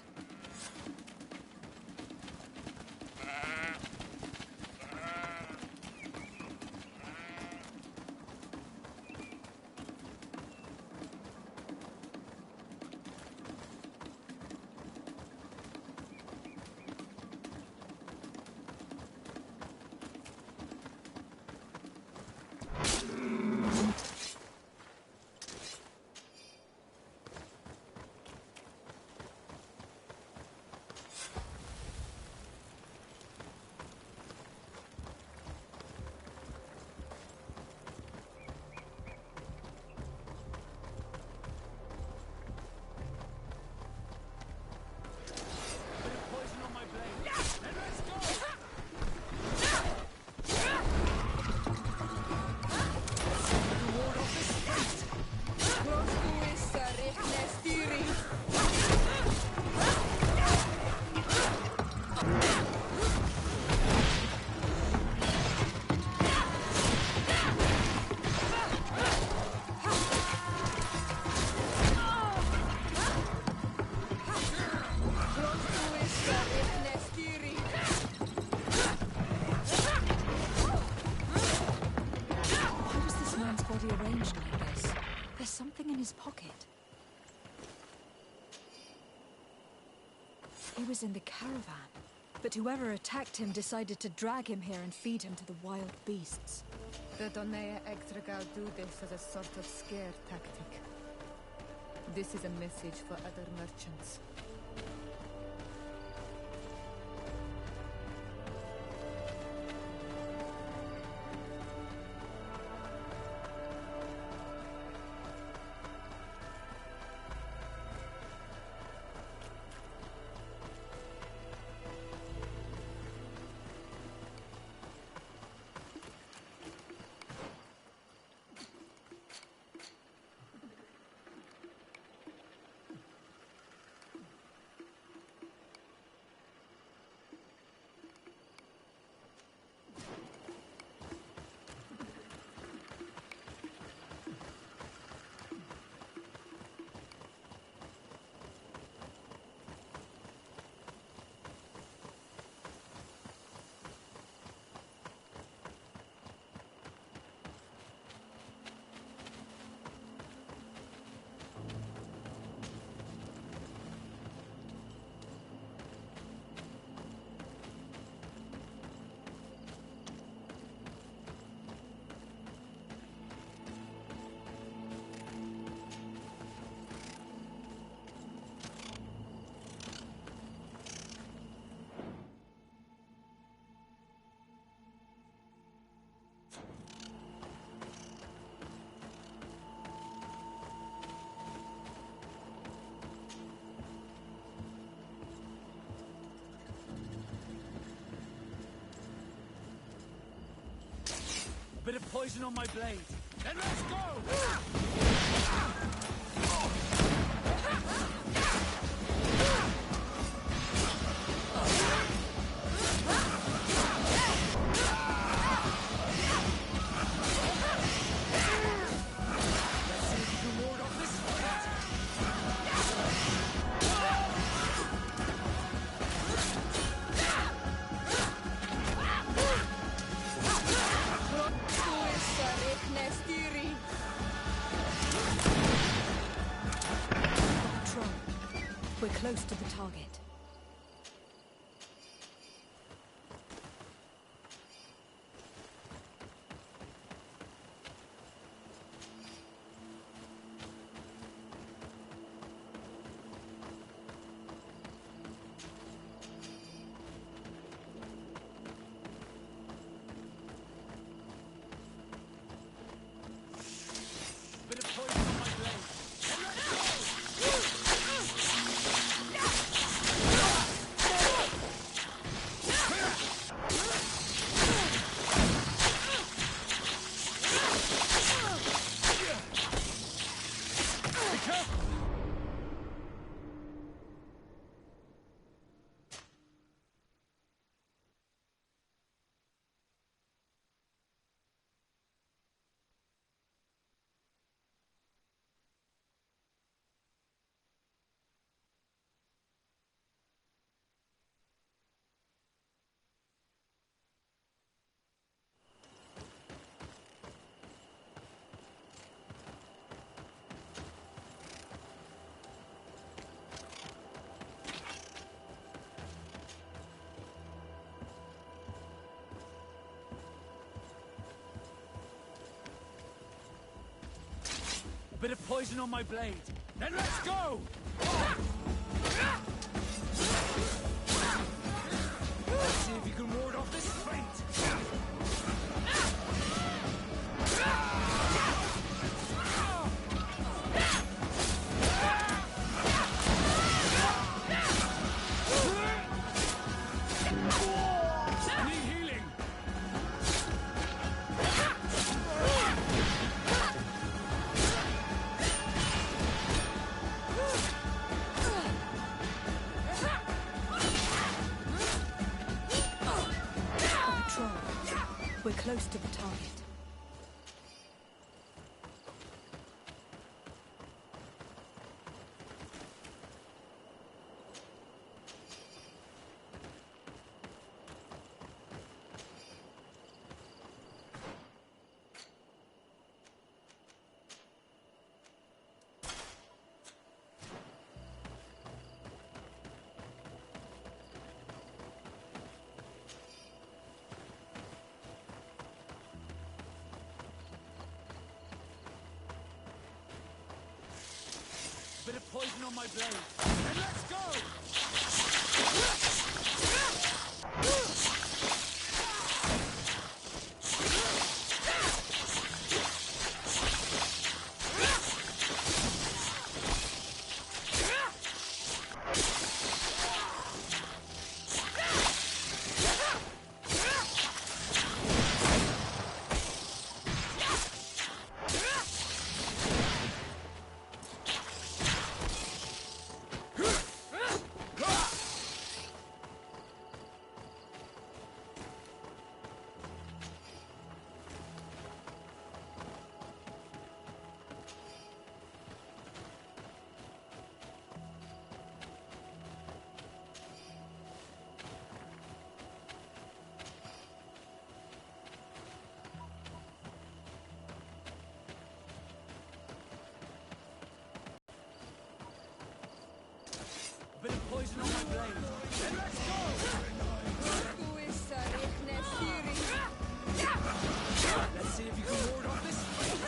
He was in the caravan, but whoever attacked him decided to drag him here and feed him to the wild beasts. The Donea Extragal do this as a sort of scare tactic. This is a message for other merchants. A bit of poison on my blade. Then let's go! We're close to the target. bit of poison on my blade. Then let's go! Let's see if you can ward off this fate. Need healing. Patrol. We're close to the target. Bit of poison on my blade. Then let's go! Bit of poison on my blade. Then let's go! Let's see if you can ward off this fate.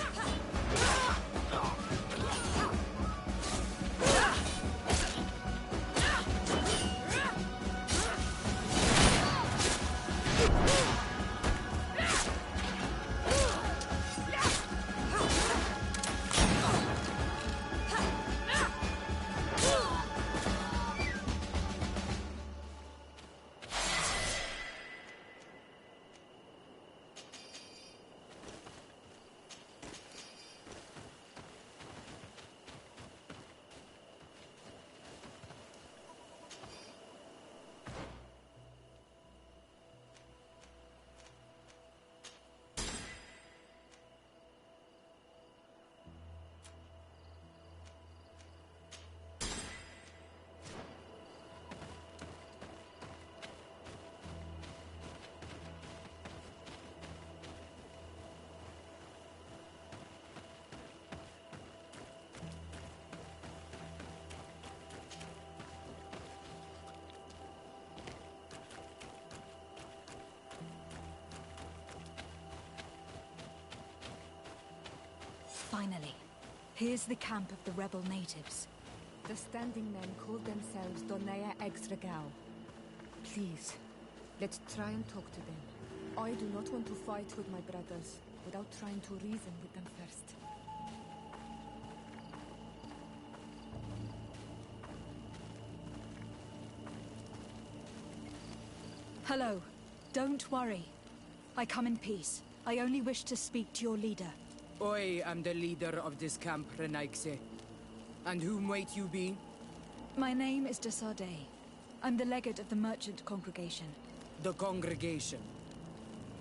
Finally, here's the camp of the rebel natives. The standing men call themselves Donea Exregao. Please, let's try and talk to them. I do not want to fight with my brothers without trying to reason with them first. Hello. Don't worry. I come in peace. I only wish to speak to your leader. I am the leader of this camp, Renaigse. And whom might you be? My name is Desade. I'm the legate of the merchant congregation. The congregation.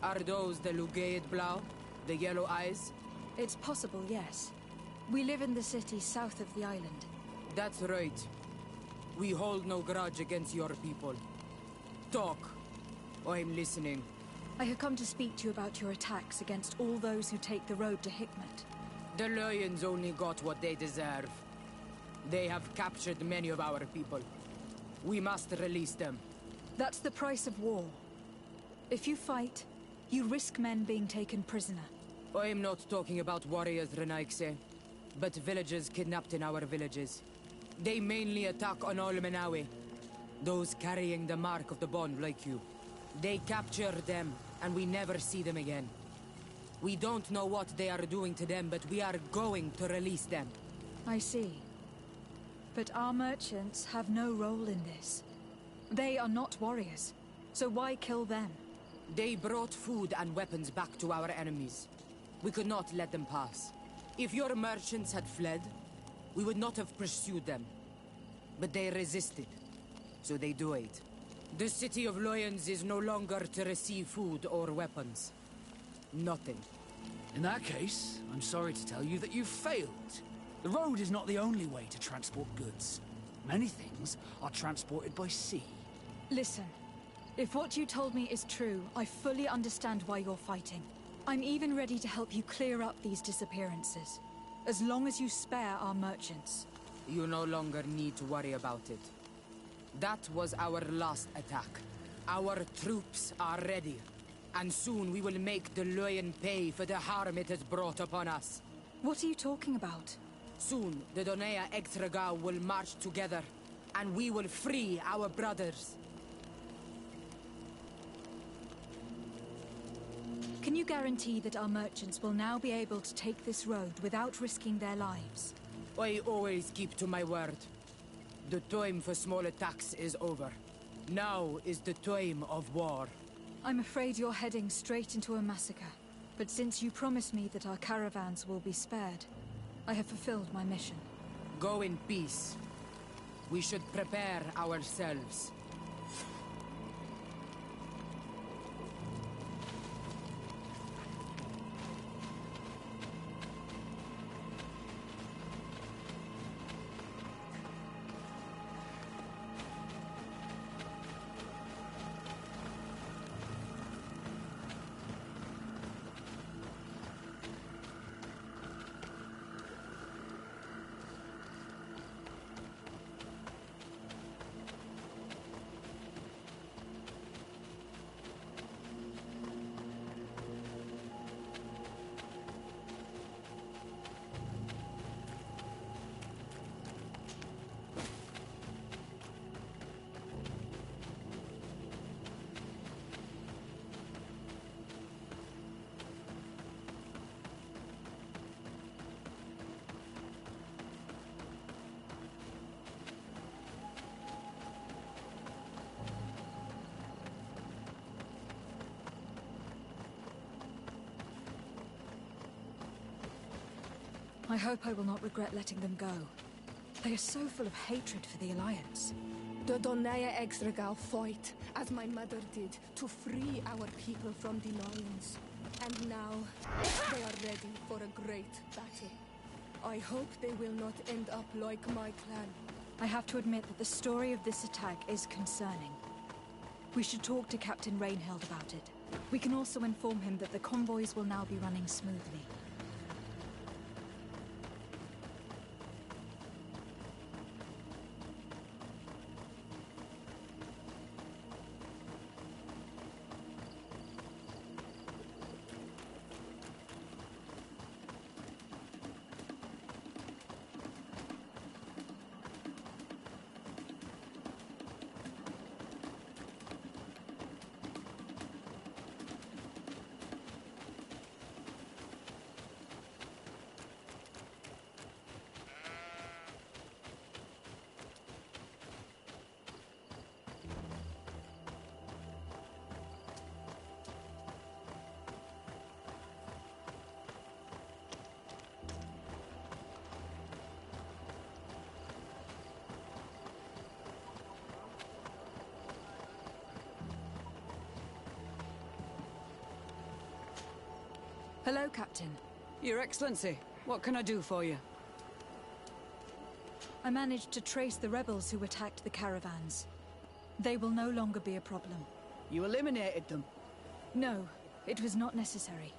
Are those the Lugaid Blau? The yellow eyes? It's possible, yes. We live in the city south of the island. That's right. We hold no grudge against your people. Talk. I'm listening. I have come to speak to you about your attacks against all those who take the road to Hikmet. The Lions only got what they deserve. They have captured many of our people. We must release them. That's the price of war. If you fight, you risk men being taken prisoner. I'm not talking about warriors, Renaigse. but villagers kidnapped in our villages. They mainly attack on all Menawe, those carrying the mark of the bond like you. They capture them, and we never see them again. We don't know what they are doing to them, but we are going to release them. I see. But our merchants have no role in this. They are not warriors, so why kill them? They brought food and weapons back to our enemies. We could not let them pass. If your merchants had fled, we would not have pursued them. But they resisted, so they died. The city of Loyans is no longer to receive food or weapons. Nothing. In that case, I'm sorry to tell you that you've failed. The road is not the only way to transport goods. Many things are transported by sea. Listen, if what you told me is true, I fully understand why you're fighting. I'm even ready to help you clear up these disappearances, as long as you spare our merchants. You no longer need to worry about it. That was our last attack. Our troops are ready, and soon we will make the Loyan pay for the harm it has brought upon us. What are you talking about? Soon, the Donea Extragao will march together, and we will free our brothers. Can you guarantee that our merchants will now be able to take this road without risking their lives? I always keep to my word. The time for small attacks is over. Now is the time of war. I'm afraid you're heading straight into a massacre. But since you promised me that our caravans will be spared, I have fulfilled my mission. Go in peace. We should prepare ourselves. I hope I will not regret letting them go. They are so full of hatred for the Alliance. The Donea Extragao fight, as my mother did, to free our people from the Lions. And now, they are ready for a great battle. I hope they will not end up like my clan. I have to admit that the story of this attack is concerning. We should talk to Captain Rainhild about it. We can also inform him that the convoys will now be running smoothly. Hello, Captain. Your Excellency, what can I do for you? I managed to trace the rebels who attacked the caravans. They will no longer be a problem. You eliminated them? No, it was not necessary.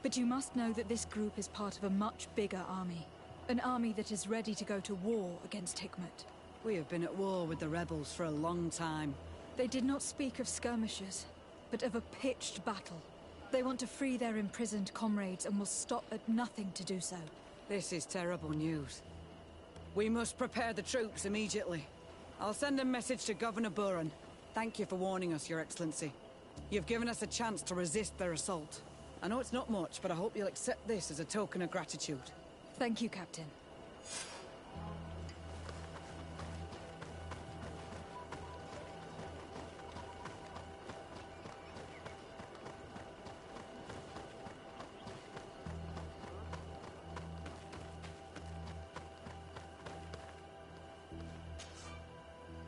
But you must know that this group is part of a much bigger army. An army that is ready to go to war against Hikmet. We have been at war with the rebels for a long time. They did not speak of skirmishes, but of a pitched battle. They want to free their imprisoned comrades and will stop at nothing to do so. This is terrible news. We must prepare the troops immediately. I'll send a message to Governor Buran. Thank you for warning us, Your Excellency. You've given us a chance to resist their assault. I know it's not much, but I hope you'll accept this as a token of gratitude. Thank you, Captain.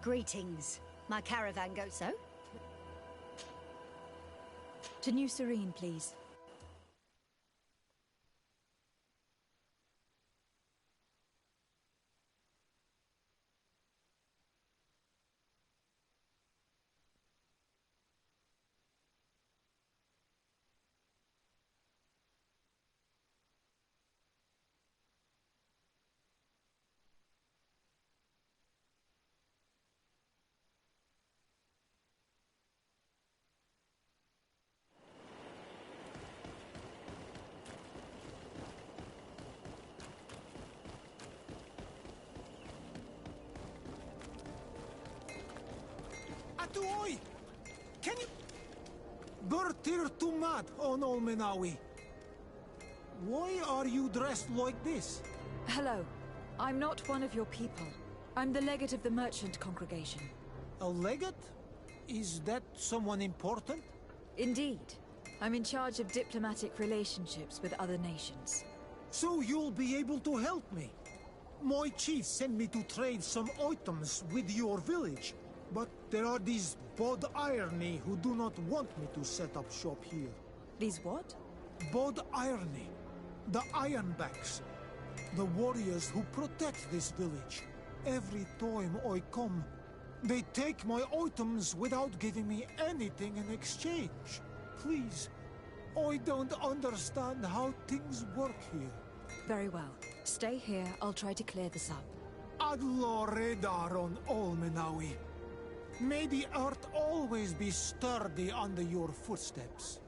Greetings. My caravan goes so? To New Serene, please. Atuoi! Can you... Bertir Tumat on Olmenawi. Why are you dressed like this? Hello. I'm not one of your people. I'm the legate of the merchant congregation. A legate? Is that someone important? Indeed. I'm in charge of diplomatic relationships with other nations. So you'll be able to help me. My chief sent me to trade some items with your village. But there are these Bod Irony who do not want me to set up shop here. These what? Bod Irony. The Ironbacks. The warriors who protect this village. Every time I come, they take my items without giving me anything in exchange. Please, I don't understand how things work here. Very well. Stay here, I'll try to clear this up. Adlo Redar on Olmenawi. May the earth always be sturdy under your footsteps.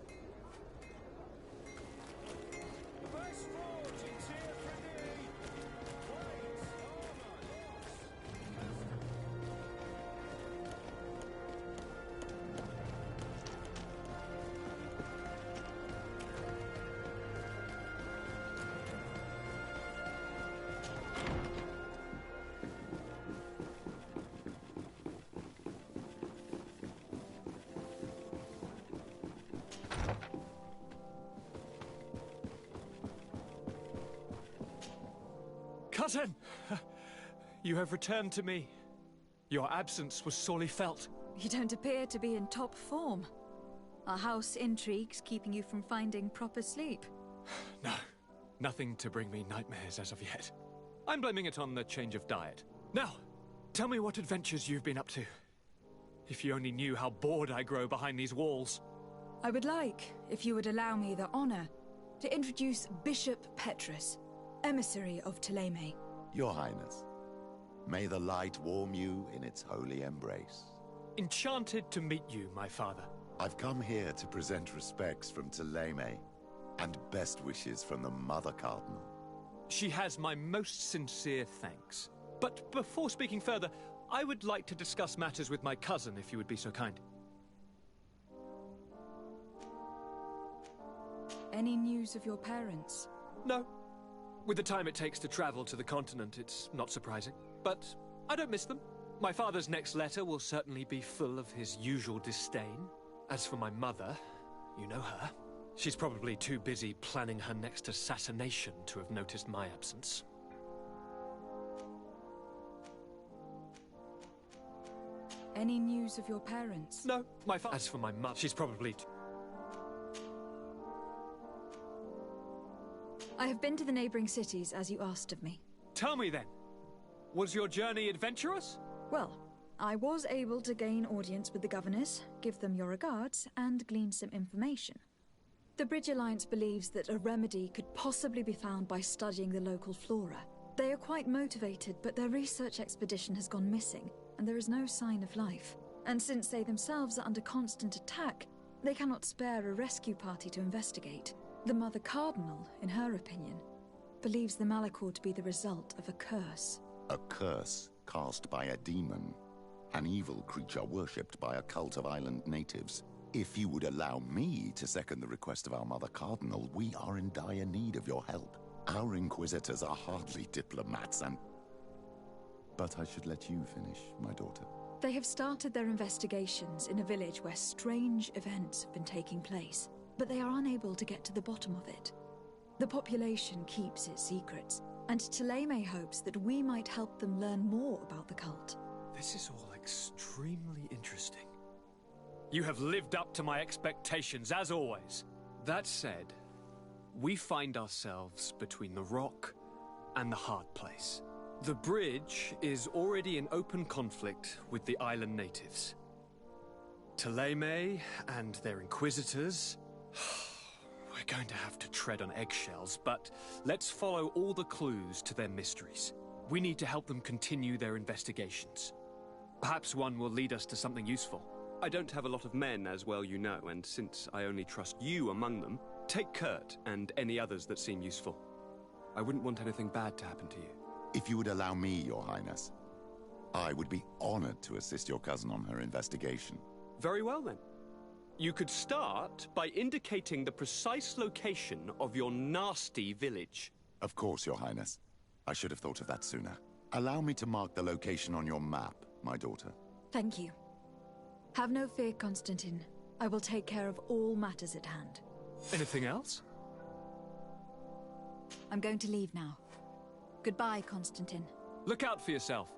Cousin! You have returned to me. Your absence was sorely felt. You don't appear to be in top form. Are house intrigues keeping you from finding proper sleep? No, nothing to bring me nightmares as of yet. I'm blaming it on the change of diet. Now, tell me what adventures you've been up to. If you only knew how bored I grow behind these walls. I would like, if you would allow me the honor, to introduce Bishop Petrus, emissary of Ptolemy. Your Highness, may the light warm you in its holy embrace. Enchanted to meet you, my father. I've come here to present respects from Ptolemy, and best wishes from the Mother Cardinal. She has my most sincere thanks. But before speaking further, I would like to discuss matters with my cousin, if you would be so kind. Any news of your parents? No. With the time it takes to travel to the continent, it's not surprising. But I don't miss them. My father's next letter will certainly be full of his usual disdain. As for my mother, you know her. She's probably too busy planning her next assassination to have noticed my absence. Any news of your parents? No, my father. As for my mother, she's probably I have been to the neighboring cities, as you asked of me. Tell me then, was your journey adventurous? Well, I was able to gain audience with the governors, give them your regards, and glean some information. The Bridge Alliance believes that a remedy could possibly be found by studying the local flora. They are quite motivated, but their research expedition has gone missing, and there is no sign of life. And since they themselves are under constant attack, they cannot spare a rescue party to investigate. The Mother Cardinal, in her opinion, believes the Malachor to be the result of a curse. A curse cast by a demon. An evil creature worshipped by a cult of island natives. If you would allow me to second the request of our Mother Cardinal, we are in dire need of your help. Our Inquisitors are hardly diplomats and... But I should let you finish, my daughter. They have started their investigations in a village where strange events have been taking place, but they are unable to get to the bottom of it. The population keeps its secrets, and Thélème hopes that we might help them learn more about the cult. This is all extremely interesting. You have lived up to my expectations, as always. That said, we find ourselves between the rock and the hard place. The bridge is already in open conflict with the island natives. Thélème and their inquisitors... We're going to have to tread on eggshells, but let's follow all the clues to their mysteries. We need to help them continue their investigations. Perhaps one will lead us to something useful. I don't have a lot of men, as well you know, and since I only trust you among them, take Kurt and any others that seem useful. I wouldn't want anything bad to happen to you. If you would allow me, Your Highness, I would be honored to assist your cousin on her investigation. Very well, then. You could start by indicating the precise location of your nasty village. Of course, Your Highness. I should have thought of that sooner. Allow me to mark the location on your map, my daughter. Thank you. Have no fear, Constantine. I will take care of all matters at hand. Anything else? I'm going to leave now. Goodbye, Constantine. Look out for yourself.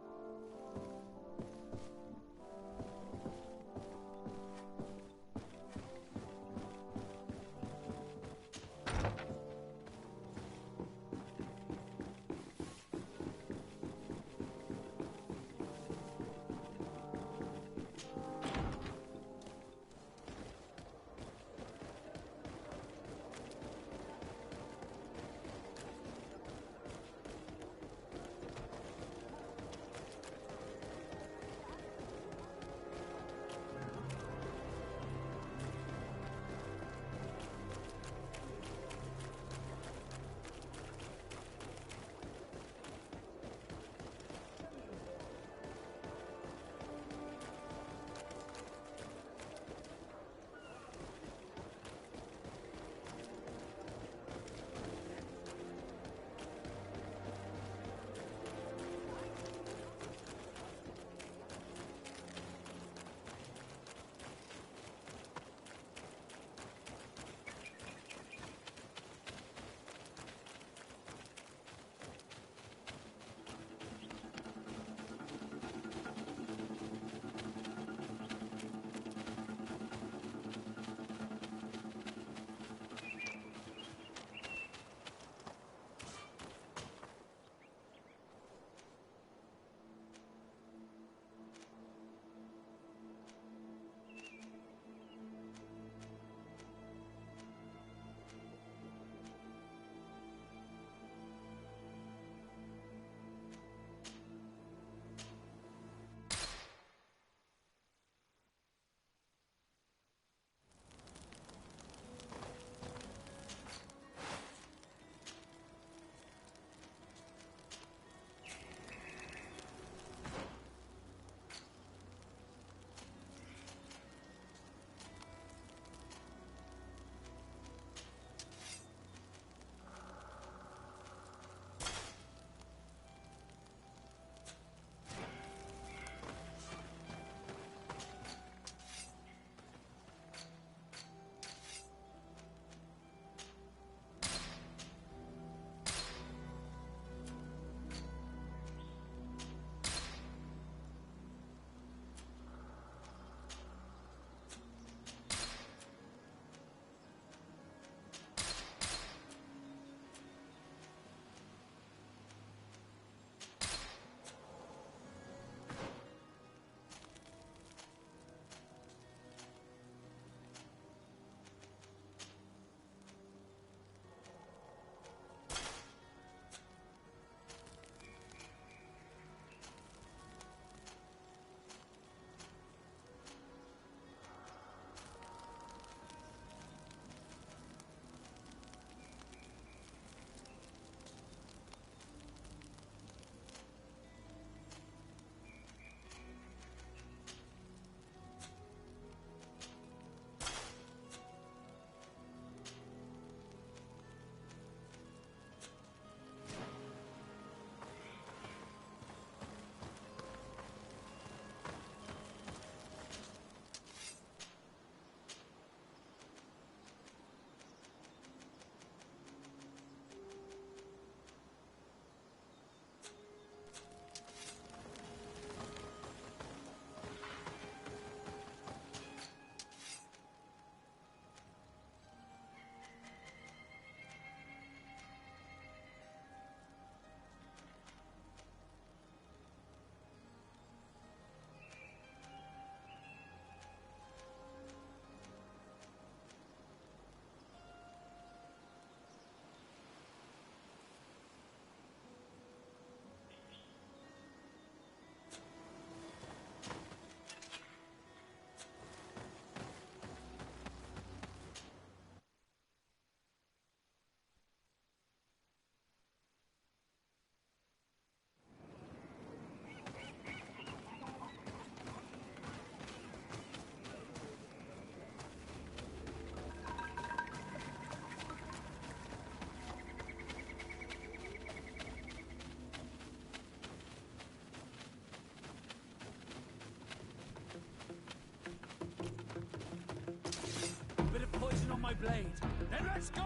blade. Then let's go!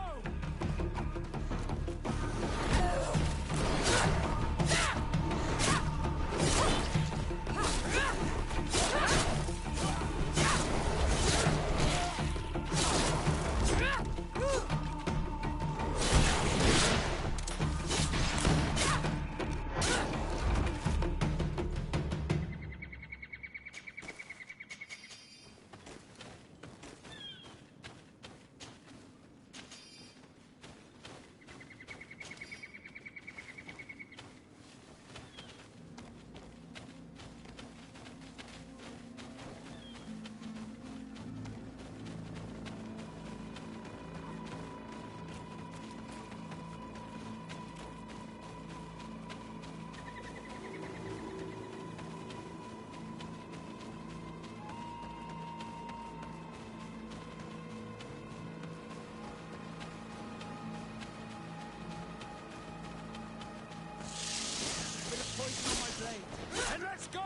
Poison on my blade. And let's go!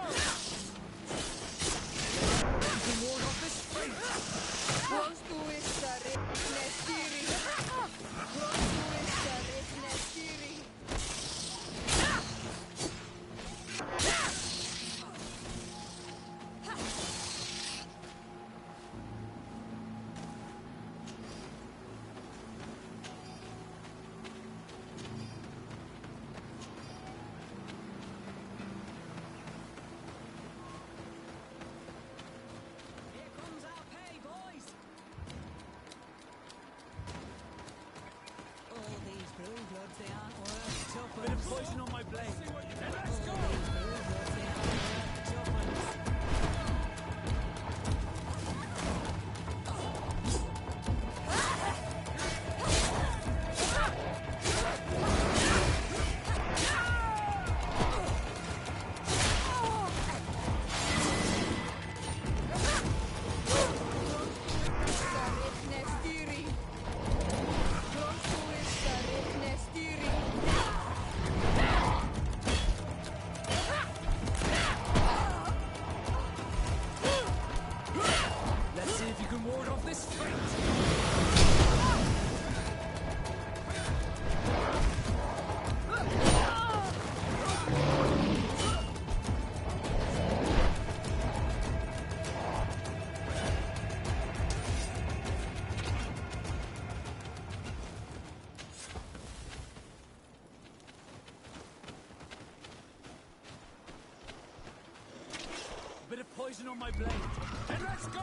You can ward off this fate! Close to esta Nestiri. Close to esta Nestiri. Bit of poison on my blade. And let's go! Bit of poison on my blade. And let's go!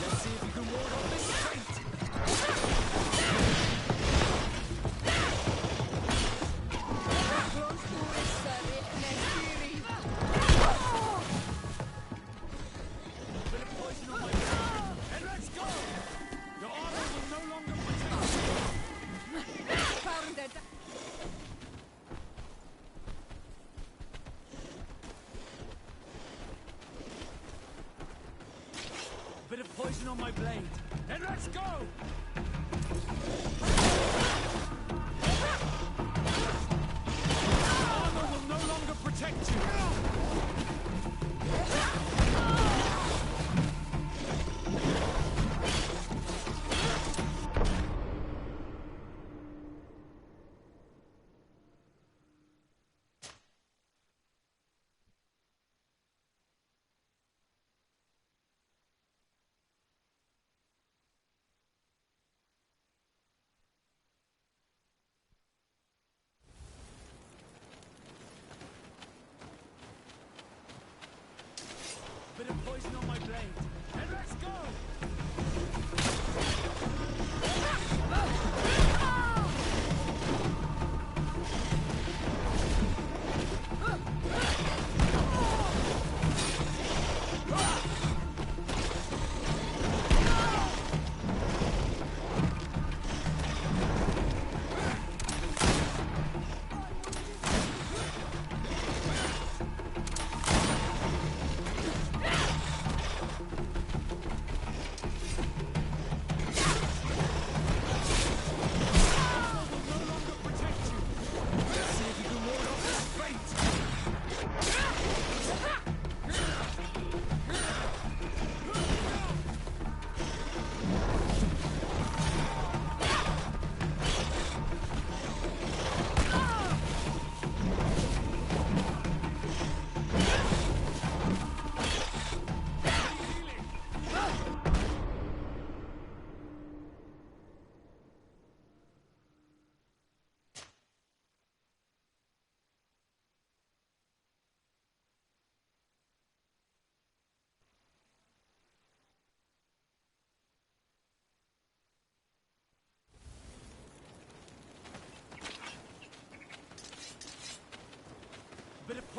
Let's see if you can ward off this fate. Close to esta Nestiri. Bit of poison on my blade. And let's go! Your armor will no longer protect you. Found it. Bit of poison on my blade. And let's go! Armor will no longer protect you. Bit of poison on my blade. And let's go!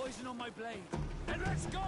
poison on my blade. And let's go!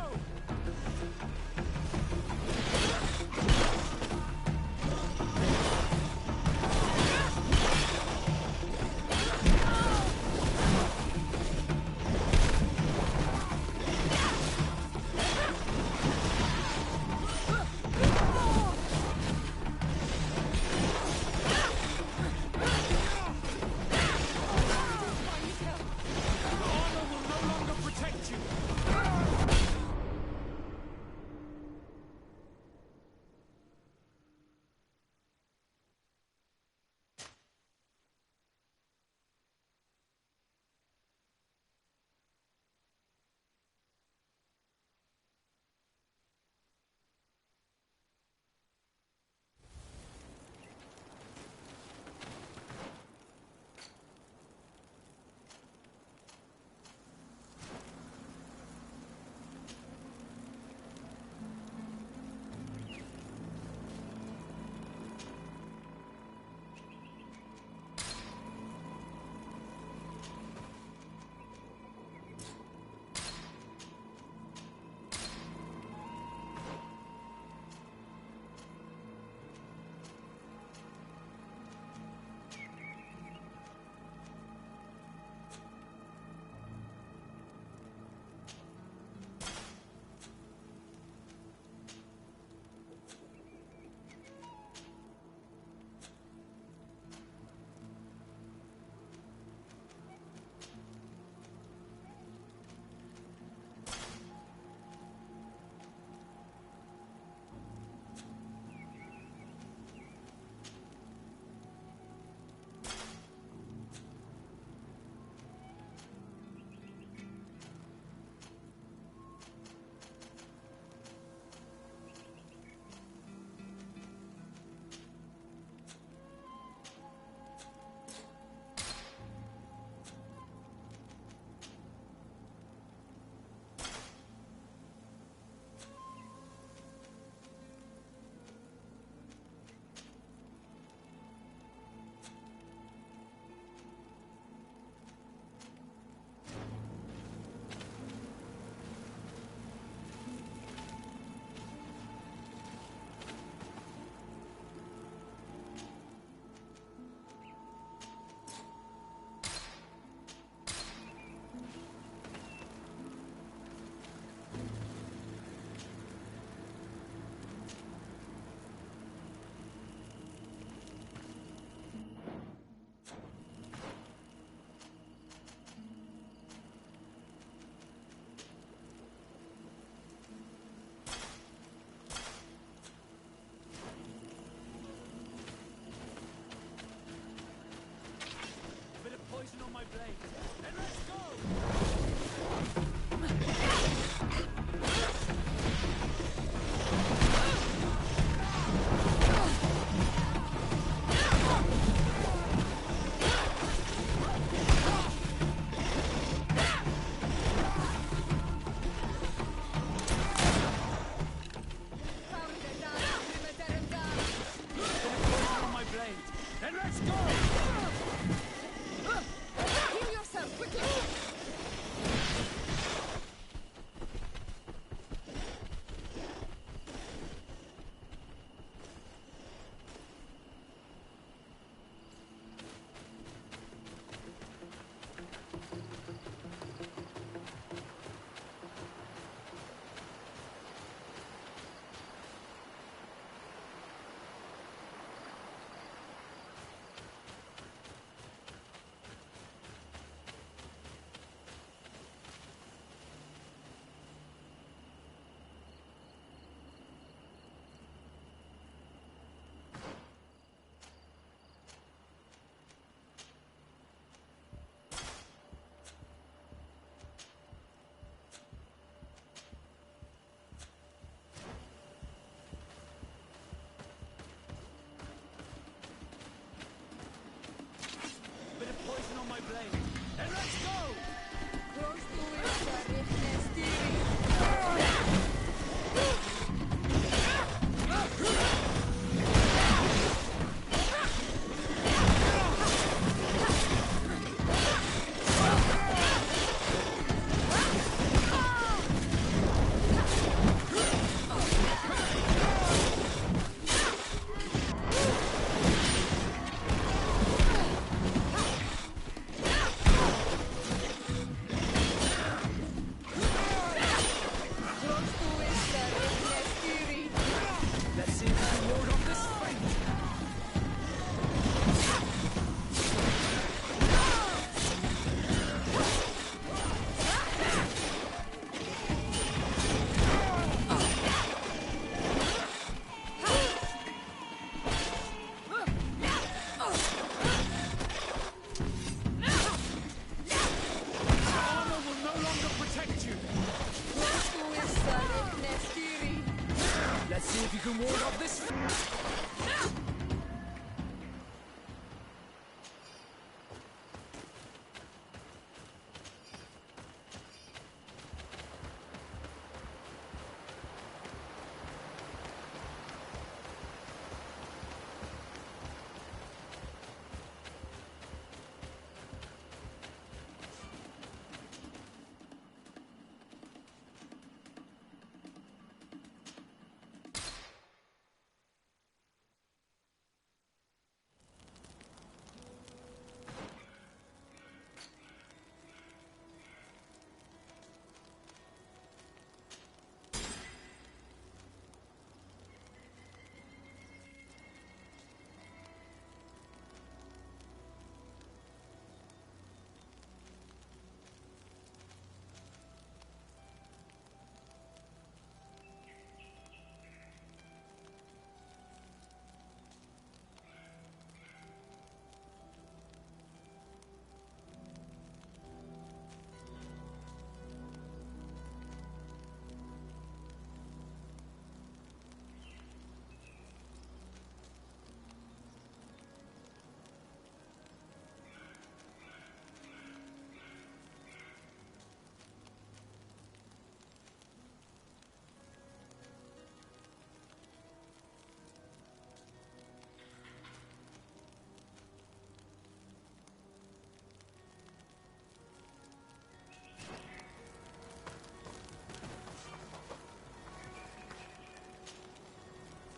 can ward off this.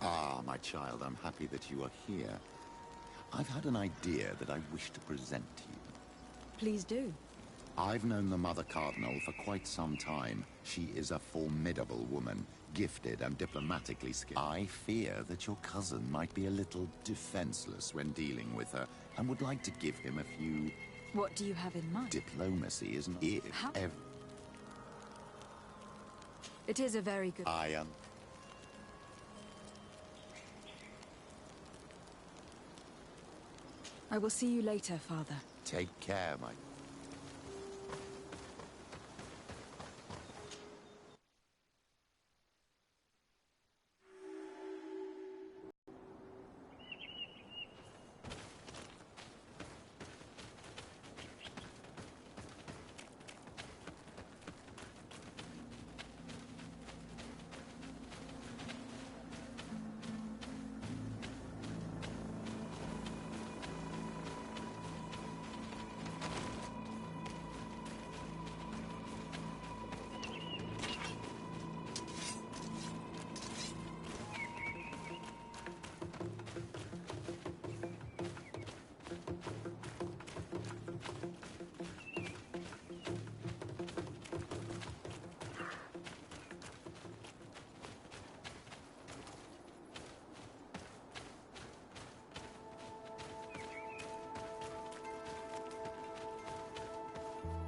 Ah, my child, I'm happy that you are here. I've had an idea that I wish to present to you. Please do. I've known the Mother Cardinal for quite some time. She is a formidable woman, gifted and diplomatically skilled. I fear that your cousin might be a little defenseless when dealing with her, and would like to give him a few... What do you have in mind? Diplomacy isn't How? it. It is a very good... I am... I will see you later, Father. Take care, my...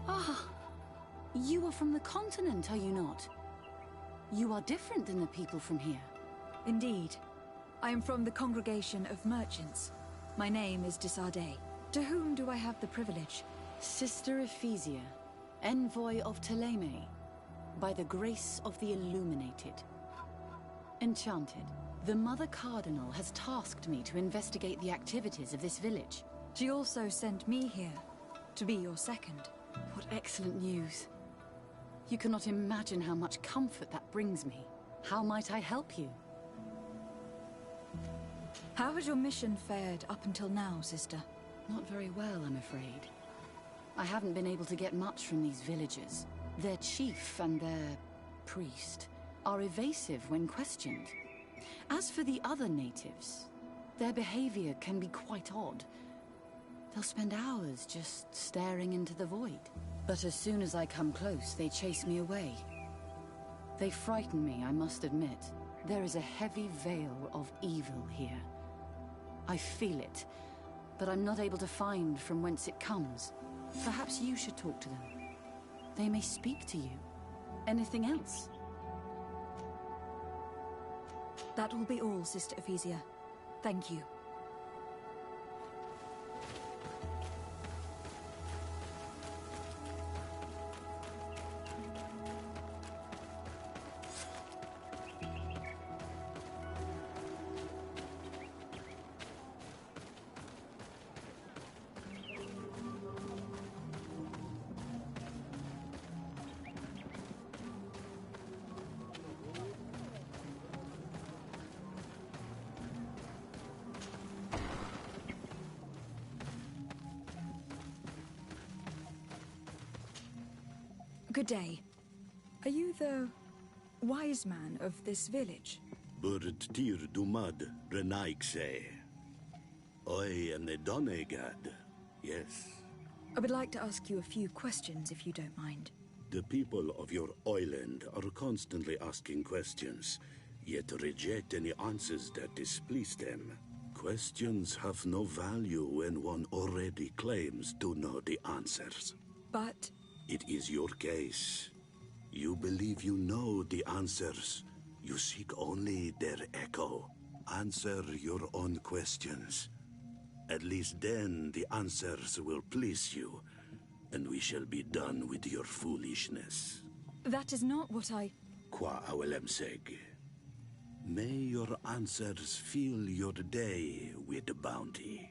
Ah, you are from the continent, are you not? You are different than the people from here. Indeed. I am from the Congregation of Merchants. My name is Disarday. To whom do I have the privilege? Sister Ephesia, envoy of Ptolemy, by the grace of the Illuminated. Enchanted, the Mother Cardinal has tasked me to investigate the activities of this village. She also sent me here, to be your second. What excellent news. You cannot imagine how much comfort that brings me. How might I help you? How has your mission fared up until now, sister? Not very well, I'm afraid. I haven't been able to get much from these villagers. Their chief and their priest are evasive when questioned. As for the other natives, their behavior can be quite odd. They'll spend hours just staring into the void. But as soon as I come close, they chase me away. They frighten me, I must admit. There is a heavy veil of evil here. I feel it, but I'm not able to find from whence it comes. Perhaps you should talk to them. They may speak to you. Anything else? That will be all, Sister Ephesia. Thank you. Good day. Are you the wise man of this village? Burt tir dumad renaikse. I am the Donegad. Yes. I would like to ask you a few questions, if you don't mind. The people of your island are constantly asking questions, yet reject any answers that displease them. Questions have no value when one already claims to know the answers. But... It is your case. You believe you know the answers. You seek only their echo. Answer your own questions. At least then the answers will please you, and we shall be done with your foolishness. That is not what I... Qua awelemseg. May your answers fill your day with bounty.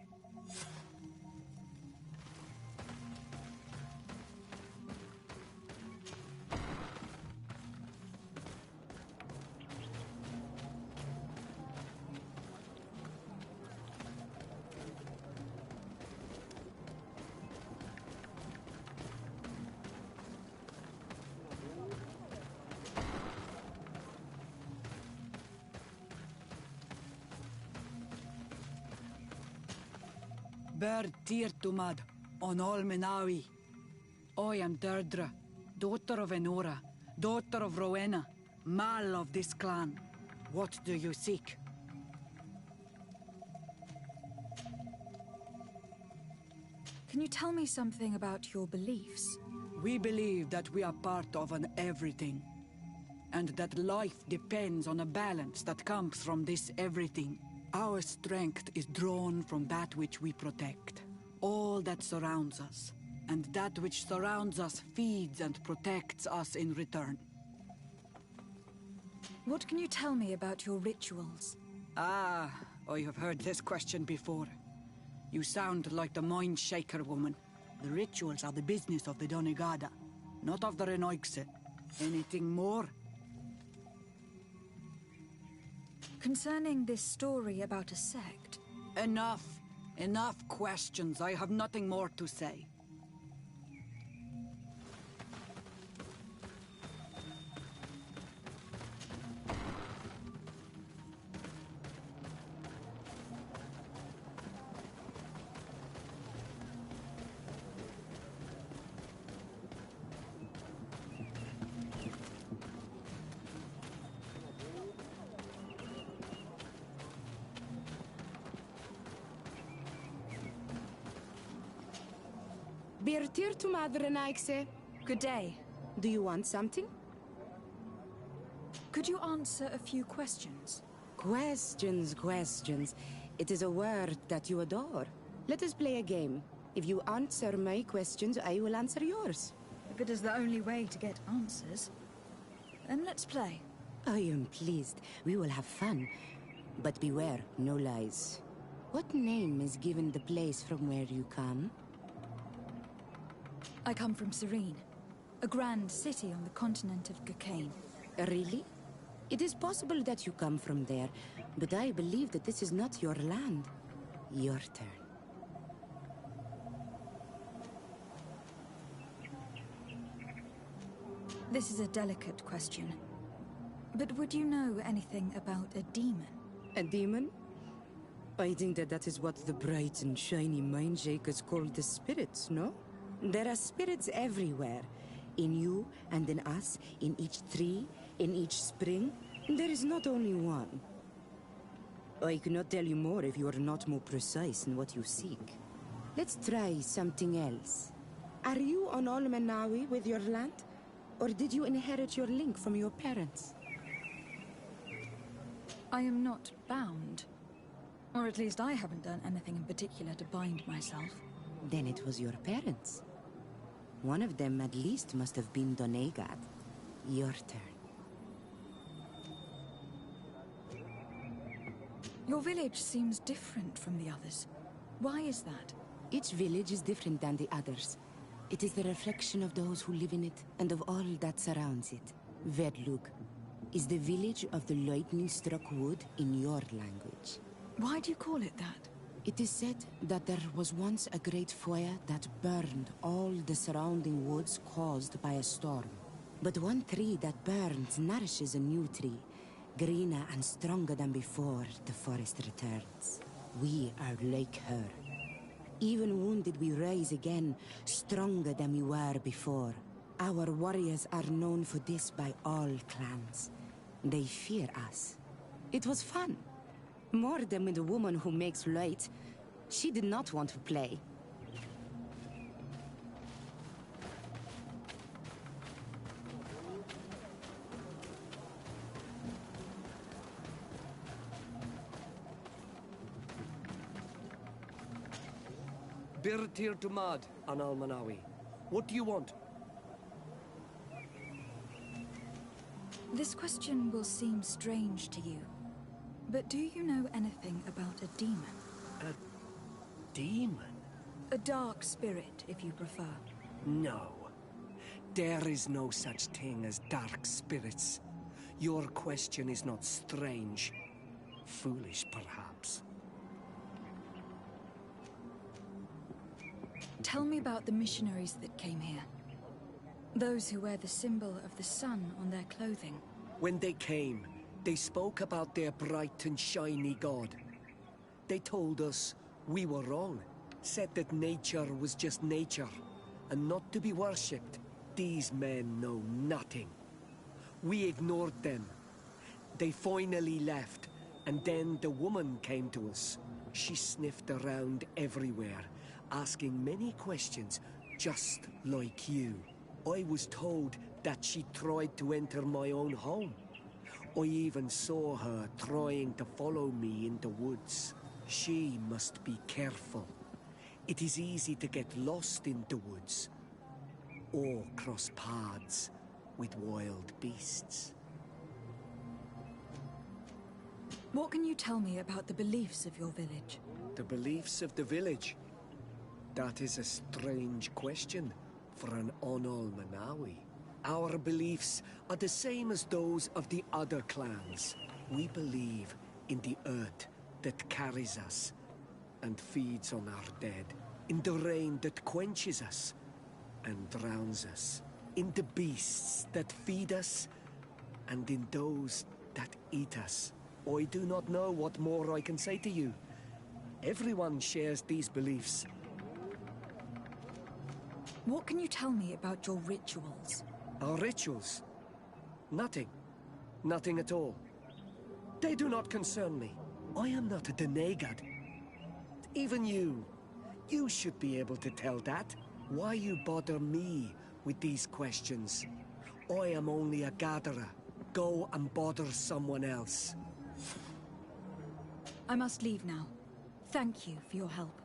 Ber Tirtumad, on Olmenawi. I am Deirdre, daughter of Enora, daughter of Rowena, Mal of this clan. What do you seek? Can you tell me something about your beliefs? We believe that we are part of an everything, and that life depends on a balance that comes from this everything. Our strength is drawn from that which we protect, all that surrounds us, and that which surrounds us feeds and protects us in return. What can you tell me about your rituals? Ah, I have heard this question before. You sound like the Mind Shaker woman. The rituals are the business of the Donegada, not of the Renoixe. Anything more? Concerning this story about a sect... Enough! Enough questions. I have nothing more to say. Birtir to Madre Naikse. Good day. Do you want something? Could you answer a few questions? Questions. It is a word that you adore. Let us play a game. If you answer my questions, I will answer yours. If it is the only way to get answers, then let's play. I am pleased. We will have fun. But beware, no lies. What name is given the place from where you come? I come from Serene, a grand city on the continent of Gukane. Really? It is possible that you come from there, but I believe that this is not your land. Your turn. This is a delicate question. But would you know anything about a demon? A demon? I think that is what the bright and shiny mind shakers call the spirits, no? There are spirits everywhere. In you and in us, in each tree, in each spring. There is not only one. I cannot tell you more if you are not more precise in what you seek. Let's try something else. Are you on Olmenawi with your land? Or did you inherit your link from your parents? I am not bound. Or at least I haven't done anything in particular to bind myself. Then it was your parents. One of them at least must have been Donegad. Your turn. Your village seems different from the others. Why is that? Each village is different than the others. It is the reflection of those who live in it and of all that surrounds it. Verdlug is the village of the lightning-struck wood in your language. Why do you call it that? It is said that there was once a great fire that burned all the surrounding woods caused by a storm. But one tree that burns nourishes a new tree, greener and stronger than before the forest returns. We are like her. Even wounded, we rise again, stronger than we were before. Our warriors are known for this by all clans. They fear us. It was fun. More than with the woman who makes light. She did not want to play. Birtir Tumad, Anal Manawi. What do you want? This question will seem strange to you, but do you know anything about a demon? A demon? A dark spirit, if you prefer. No. There is no such thing as dark spirits. Your question is not strange. Foolish, perhaps. Tell me about the missionaries that came here. Those who wear the symbol of the sun on their clothing. When they came, they spoke about their bright and shiny god. They told us we were wrong, said that nature was just nature, and not to be worshipped. These men know nothing. We ignored them. They finally left, and then the woman came to us. She sniffed around everywhere, asking many questions, just like you. I was told that she tried to enter my own home. I even saw her trying to follow me in the woods. She must be careful. It is easy to get lost in the woods, or cross paths with wild beasts. What can you tell me about the beliefs of your village? The beliefs of the village? That is a strange question for an Onol Manawi. Our beliefs are the same as those of the other clans. We believe in the earth that carries us and feeds on our dead, in the rain that quenches us and drowns us, in the beasts that feed us and in those that eat us. I do not know what more I can say to you. Everyone shares these beliefs. What can you tell me about your rituals? Our rituals? Nothing. Nothing at all. They do not concern me. I am not a Denegad. Even you. You should be able to tell that. Why you bother me with these questions? I am only a gatherer. Go and bother someone else. I must leave now. Thank you for your help.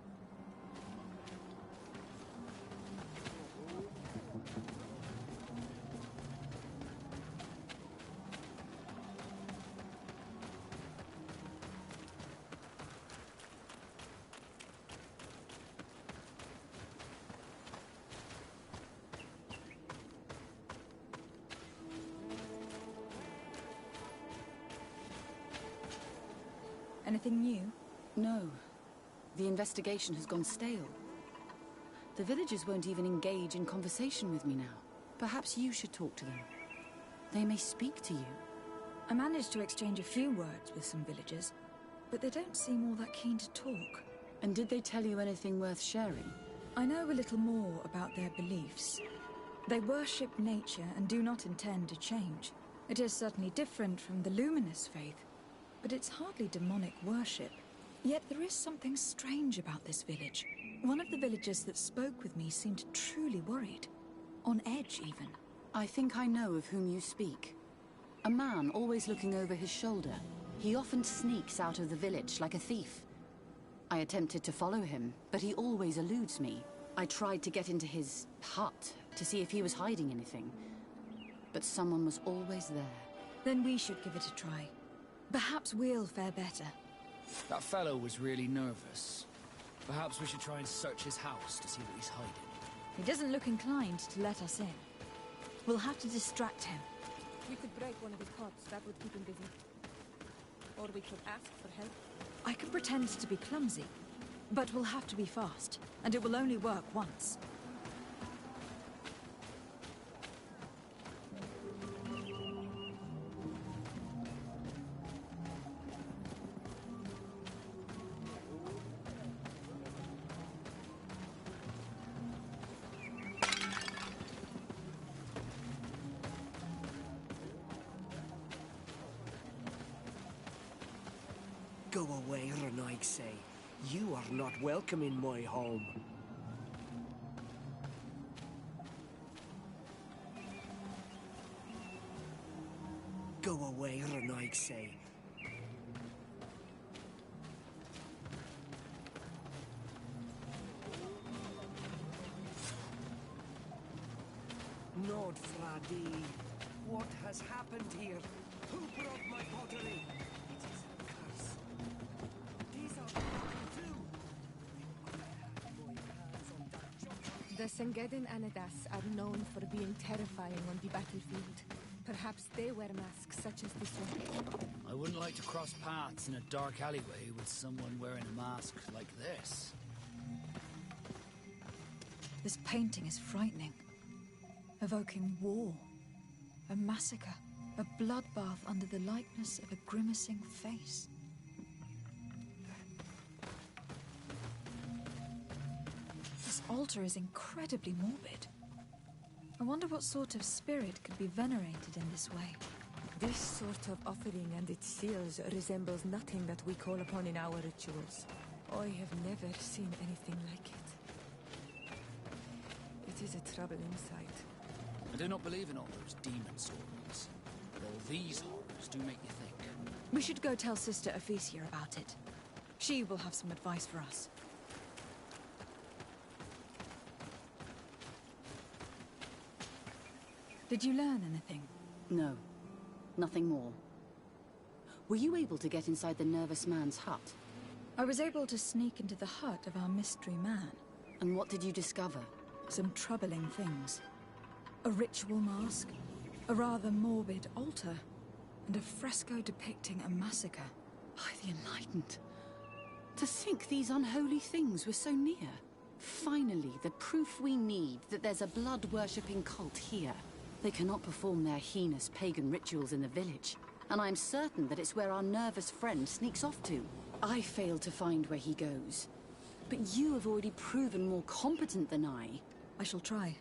Anything new? No. The investigation has gone stale. The villagers won't even engage in conversation with me now. Perhaps you should talk to them. They may speak to you. I managed to exchange a few words with some villagers, but they don't seem all that keen to talk. And did they tell you anything worth sharing? I know a little more about their beliefs. They worship nature and do not intend to change. It is certainly different from the Luminous faith, but it's hardly demonic worship. Yet there is something strange about this village. One of the villagers that spoke with me seemed truly worried. On edge, even. I think I know of whom you speak. A man always looking over his shoulder. He often sneaks out of the village like a thief. I attempted to follow him, but he always eludes me. I tried to get into his hut to see if he was hiding anything, but someone was always there. Then we should give it a try. Perhaps we'll fare better. That fellow was really nervous. Perhaps we should try and search his house to see what he's hiding. He doesn't look inclined to let us in. We'll have to distract him. We could break one of his pots. That would keep him busy. Or we could ask for help. I can pretend to be clumsy. But we'll have to be fast, and it will only work once. Go away, Renaig say. You are not welcome in my home. Go away, Renaig say. Nod Fradi, what has happened here? Who broke my pottery? It is a curse. These are too. The Sengedin Anadas are known for being terrifying on the battlefield. Perhaps they wear masks such as this one. I wouldn't like to cross paths in a dark alleyway with someone wearing a mask like this. This painting is frightening. Evoking war, a massacre, a bloodbath under the likeness of a grimacing face. This altar is incredibly morbid. I wonder what sort of spirit could be venerated in this way. This sort of offering and its seals resembles nothing that we call upon in our rituals. I have never seen anything like it. It is a troubling sight. I do not believe in all those demon stories, but all these horrors do make you think. We should go tell Sister Ephesia about it. She will have some advice for us. Did you learn anything? No. Nothing more. Were you able to get inside the nervous man's hut? I was able to sneak into the hut of our mystery man. And what did you discover? Some troubling things. A ritual mask, a rather morbid altar, and a fresco depicting a massacre. By the Enlightened. To think these unholy things were so near. Finally, the proof we need that there's a blood-worshipping cult here. They cannot perform their heinous pagan rituals in the village, and I'm certain that it's where our nervous friend sneaks off to. I failed to find where he goes. But you have already proven more competent than I. I shall try.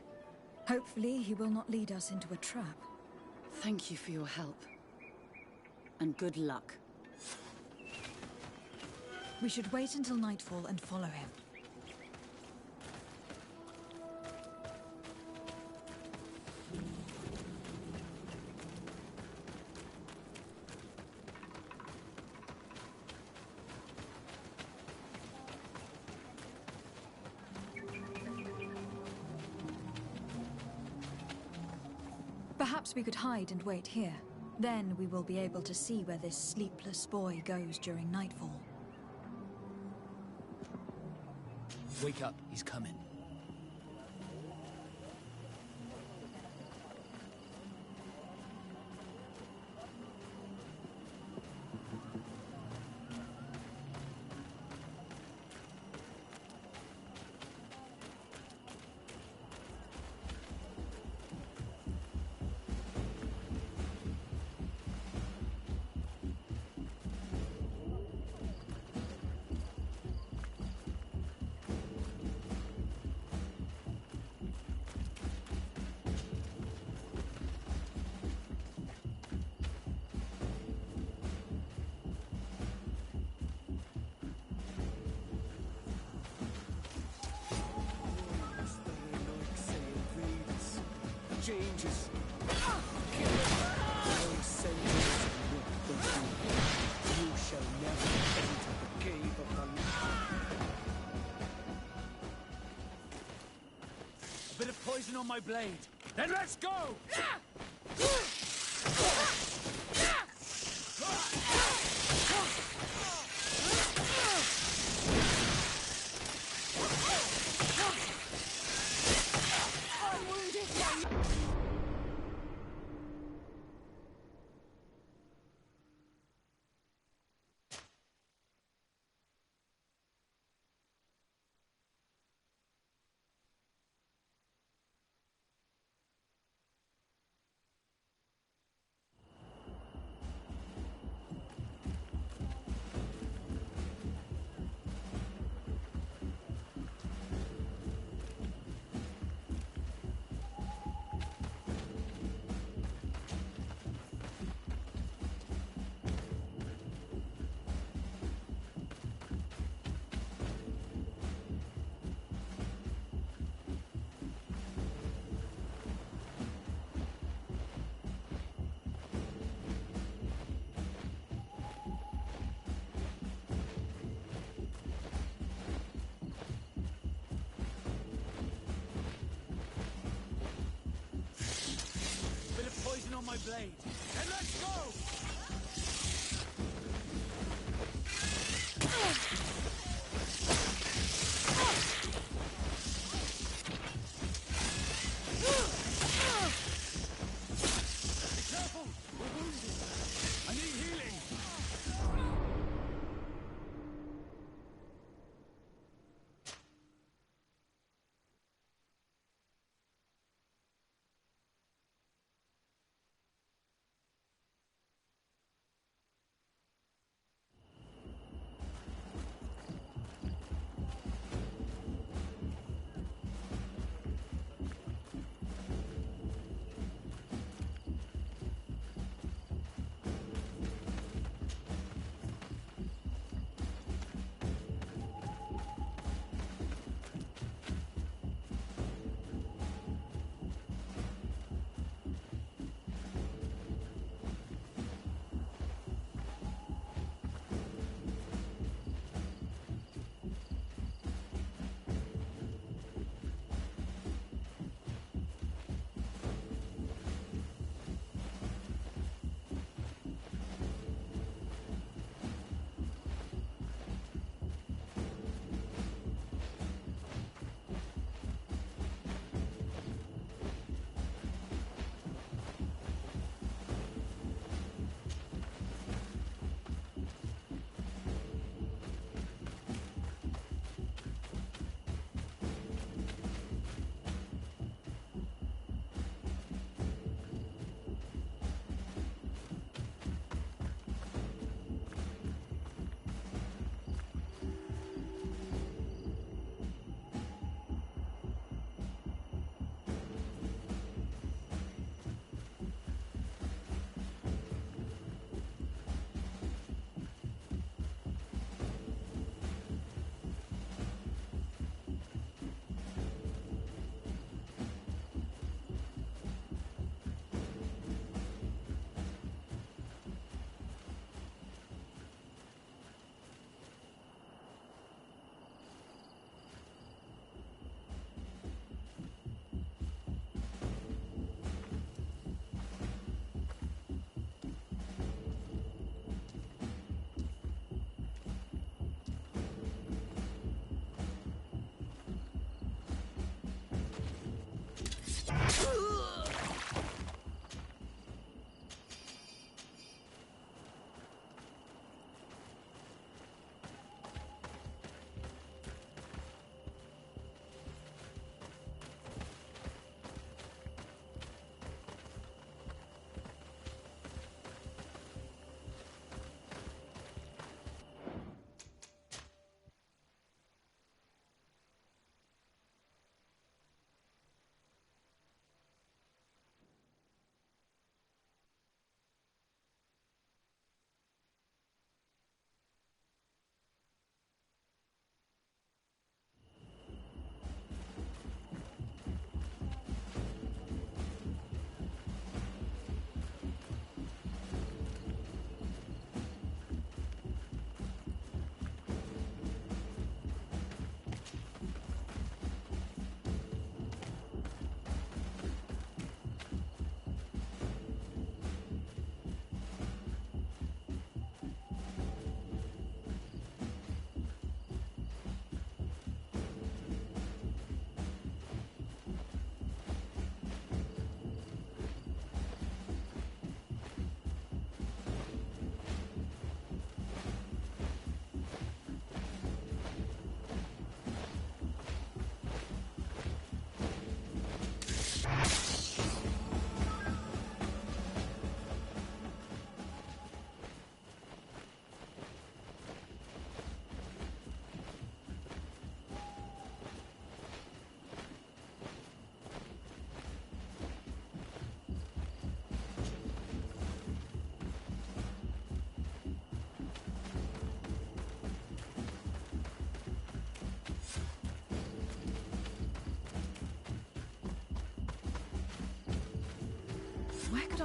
Hopefully he will not lead us into a trap. Thank you for your help. And good luck. We should wait until nightfall and follow him. Perhaps we could hide and wait here. Then we will be able to see where this sleepless boy goes during nightfall. Wake up, he's coming. Changes. No sentence you shall never enter the cave of the A bit of poison on my blade. Then let's go!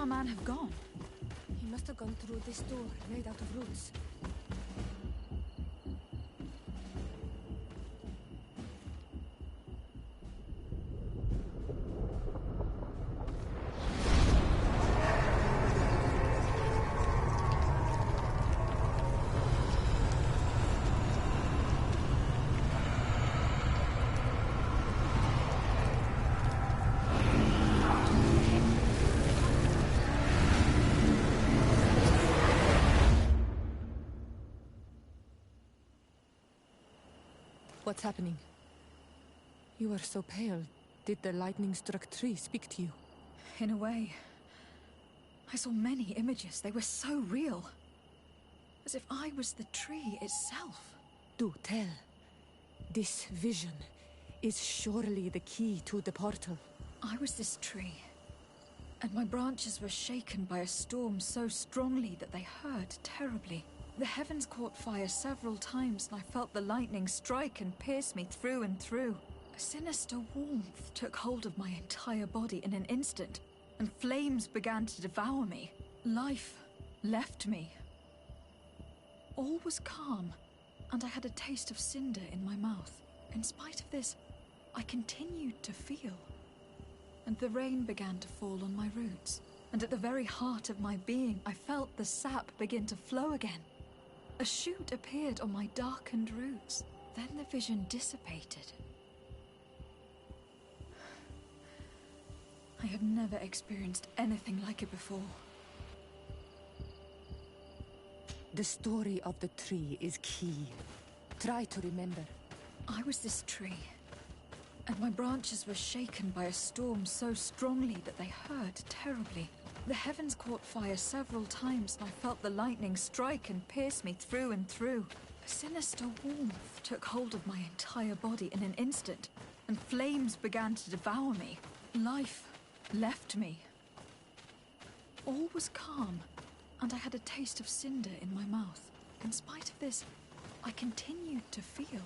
our man have gone? He must have gone through this door, made out of roots. What's happening? You are so pale. Did the lightning-struck tree speak to you? In a way. I saw many images. They were so real. As if I was the tree itself. Do tell. This vision is surely the key to the portal. I was this tree. And my branches were shaken by a storm so strongly that they hurt terribly. The heavens caught fire several times, and I felt the lightning strike and pierce me through and through. A sinister warmth took hold of my entire body in an instant, and flames began to devour me. Life left me. All was calm, and I had a taste of cinder in my mouth. In spite of this, I continued to feel. And the rain began to fall on my roots, and at the very heart of my being, I felt the sap begin to flow again. A shoot appeared on my darkened roots. Then the vision dissipated. I have never experienced anything like it before. The story of the tree is key. Try to remember. I was this tree, and my branches were shaken by a storm so strongly that they hurt terribly. The heavens caught fire several times, and I felt the lightning strike and pierce me through and through. A sinister warmth took hold of my entire body in an instant, and flames began to devour me. Life left me. All was calm, and I had a taste of cinder in my mouth. In spite of this, I continued to feel.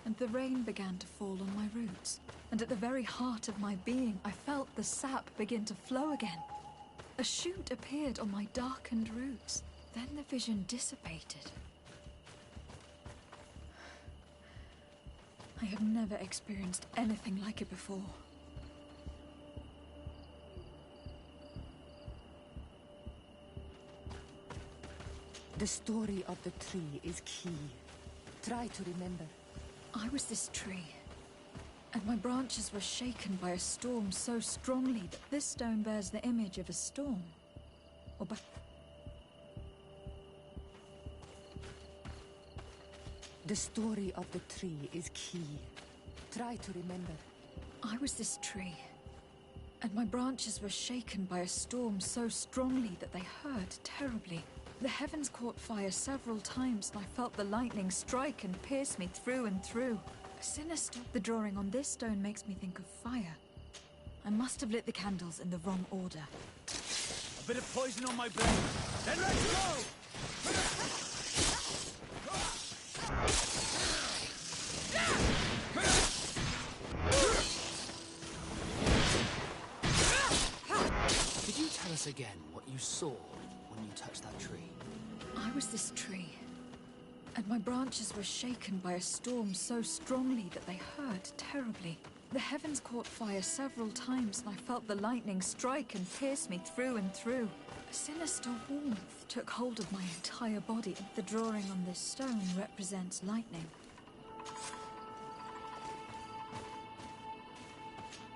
And the rain began to fall on my roots, and at the very heart of my being, I felt the sap begin to flow again. A shoot appeared on my darkened roots. Then the vision dissipated. I have never experienced anything like it before. The story of the tree is key. Try to remember. I was this tree, and my branches were shaken by a storm so strongly that this stone bears the image of a storm. Or by... The story of the tree is key. Try to remember. I was this tree, and my branches were shaken by a storm so strongly that they hurt terribly. The heavens caught fire several times, and I felt the lightning strike and pierce me through and through. A sinister... The drawing on this stone makes me think of fire. I must have lit the candles in the wrong order. A bit of poison on my blade. Then let's go! Could you tell us again what you saw when you touched that tree? I was this tree, and my branches were shaken by a storm so strongly that they hurt terribly. The heavens caught fire several times, and I felt the lightning strike and pierce me through and through. A sinister warmth took hold of my entire body. The drawing on this stone represents lightning.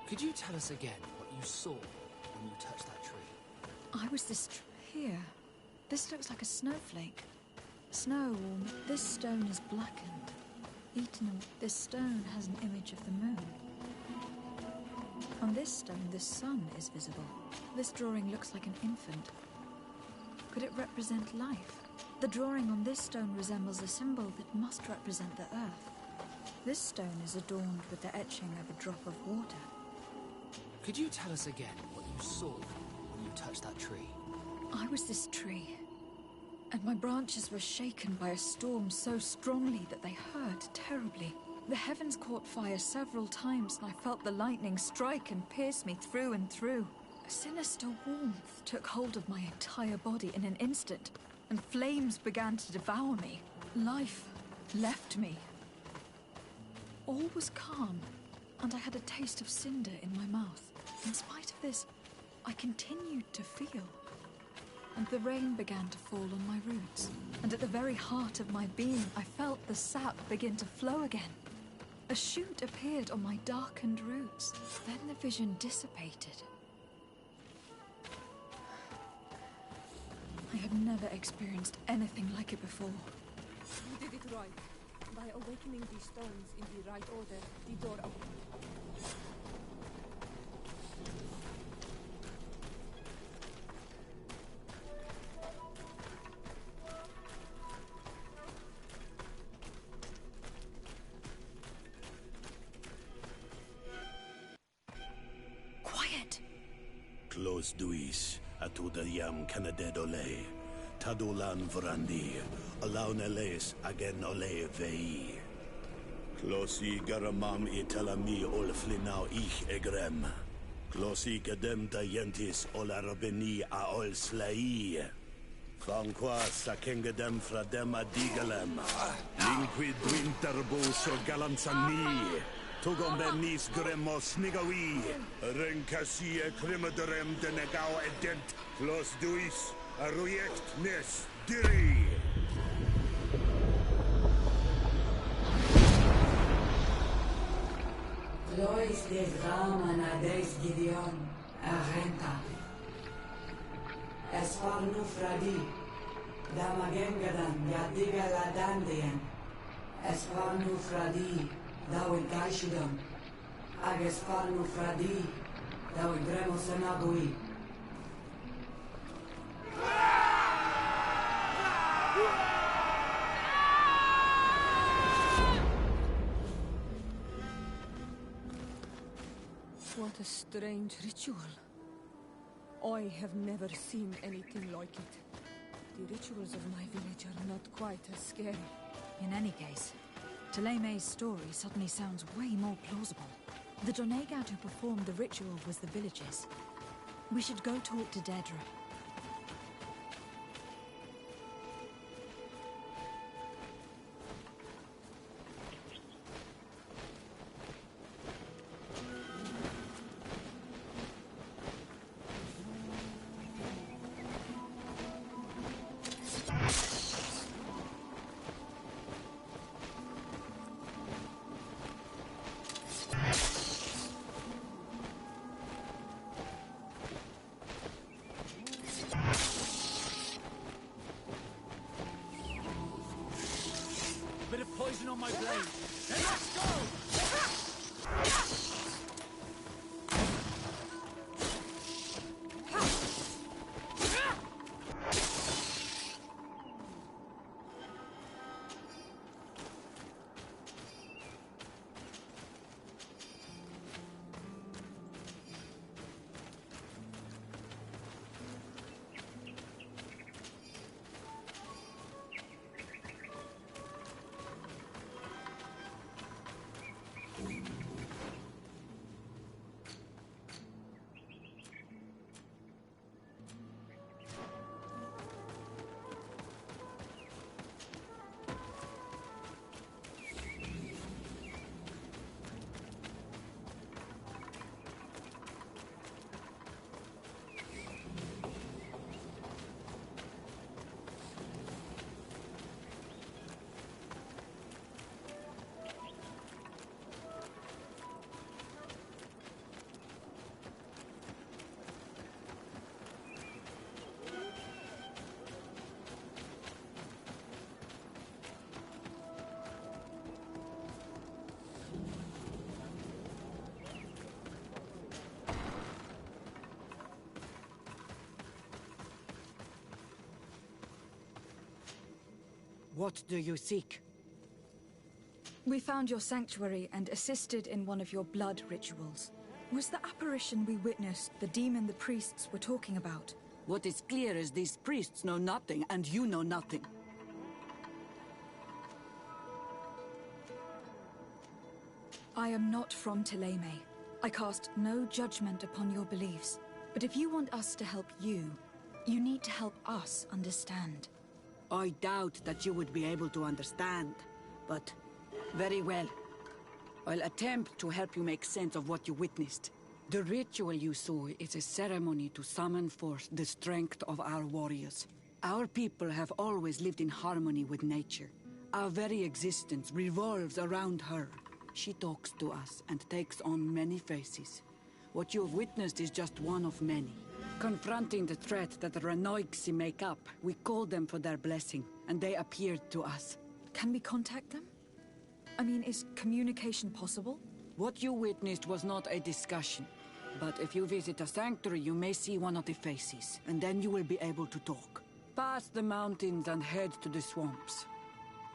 Could you tell us again what you saw when you touched that tree? I was this here. This looks like a snowflake. Snow, or this stone is blackened. Eaten. This stone has an image of the moon. On this stone, the sun is visible. This drawing looks like an infant. Could it represent life? The drawing on this stone resembles a symbol that must represent the earth. This stone is adorned with the etching of a drop of water. Could you tell us again what you saw when you touched that tree? I was this tree, and my branches were shaken by a storm so strongly that they hurt terribly. The heavens caught fire several times, and I felt the lightning strike and pierce me through and through. A sinister warmth took hold of my entire body in an instant, and flames began to devour me. Life left me. All was calm, and I had a taste of cinder in my mouth. In spite of this, I continued to feel. And the rain began to fall on my roots, and at the very heart of my being, I felt the sap begin to flow again. A shoot appeared on my darkened roots. Then the vision dissipated. I had never experienced anything like it before. You did it right. By awakening these stones in the right order, the door opened. Quiet! Close duis, atuda yam canadedole, tadulan vrandi, alauneles agen ole vei. Closi garamam italami olflinau ich egrem. Closi gedem dayentis olarabeni a ol slai. Fanqua sakengedem fradem adigalem. Linquid winterbo so galanzani. Tugombenis gremos nigawi. Renkasi e krimaderem de negau edent. Clos duis, aruject nes diri. Lois des Raman Ades Gideon, Arenta. Esparnu Fradi, Damagengadan, Yadiga Ladandian. Esparnu Fradi, Dawin Kaishudan. Agesparnu Fradi, Dawin Gremosenabui. What a strange ritual. I have never seen anything like it. The rituals of my village are not quite as scary. In any case, Teleme's story suddenly sounds way more plausible. The Donegat who performed the ritual was the villagers. We should go talk to Dedra. Bit of poison on my blade. Then let's go! What do you seek? We found your sanctuary and assisted in one of your blood rituals. Was the apparition we witnessed the demon the priests were talking about? What is clear is these priests know nothing, and you know nothing. I am not from Teleme. I cast no judgment upon your beliefs. But if you want us to help you, you need to help us understand. I doubt that you would be able to understand, but very well. I'll attempt to help you make sense of what you witnessed. The ritual you saw is a ceremony to summon forth the strength of our warriors. Our people have always lived in harmony with nature. Our very existence revolves around her. She talks to us and takes on many faces. What you've witnessed is just one of many. Confronting the threat that the Renoigsi make up, we called them for their blessing, and they appeared to us. Can we contact them? I mean, is communication possible? What you witnessed was not a discussion. But if you visit a sanctuary, you may see one of the faces, and then you will be able to talk. Pass the mountains and head to the swamps.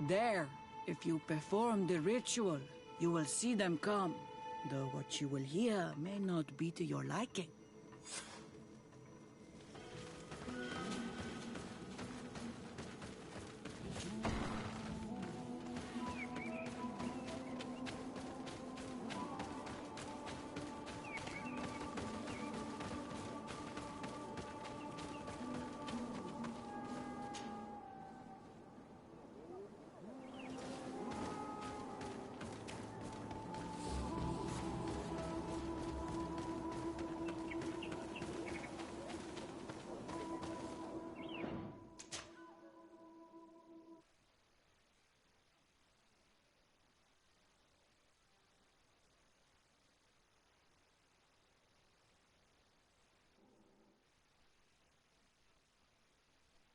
There, if you perform the ritual, you will see them come, though what you will hear may not be to your liking.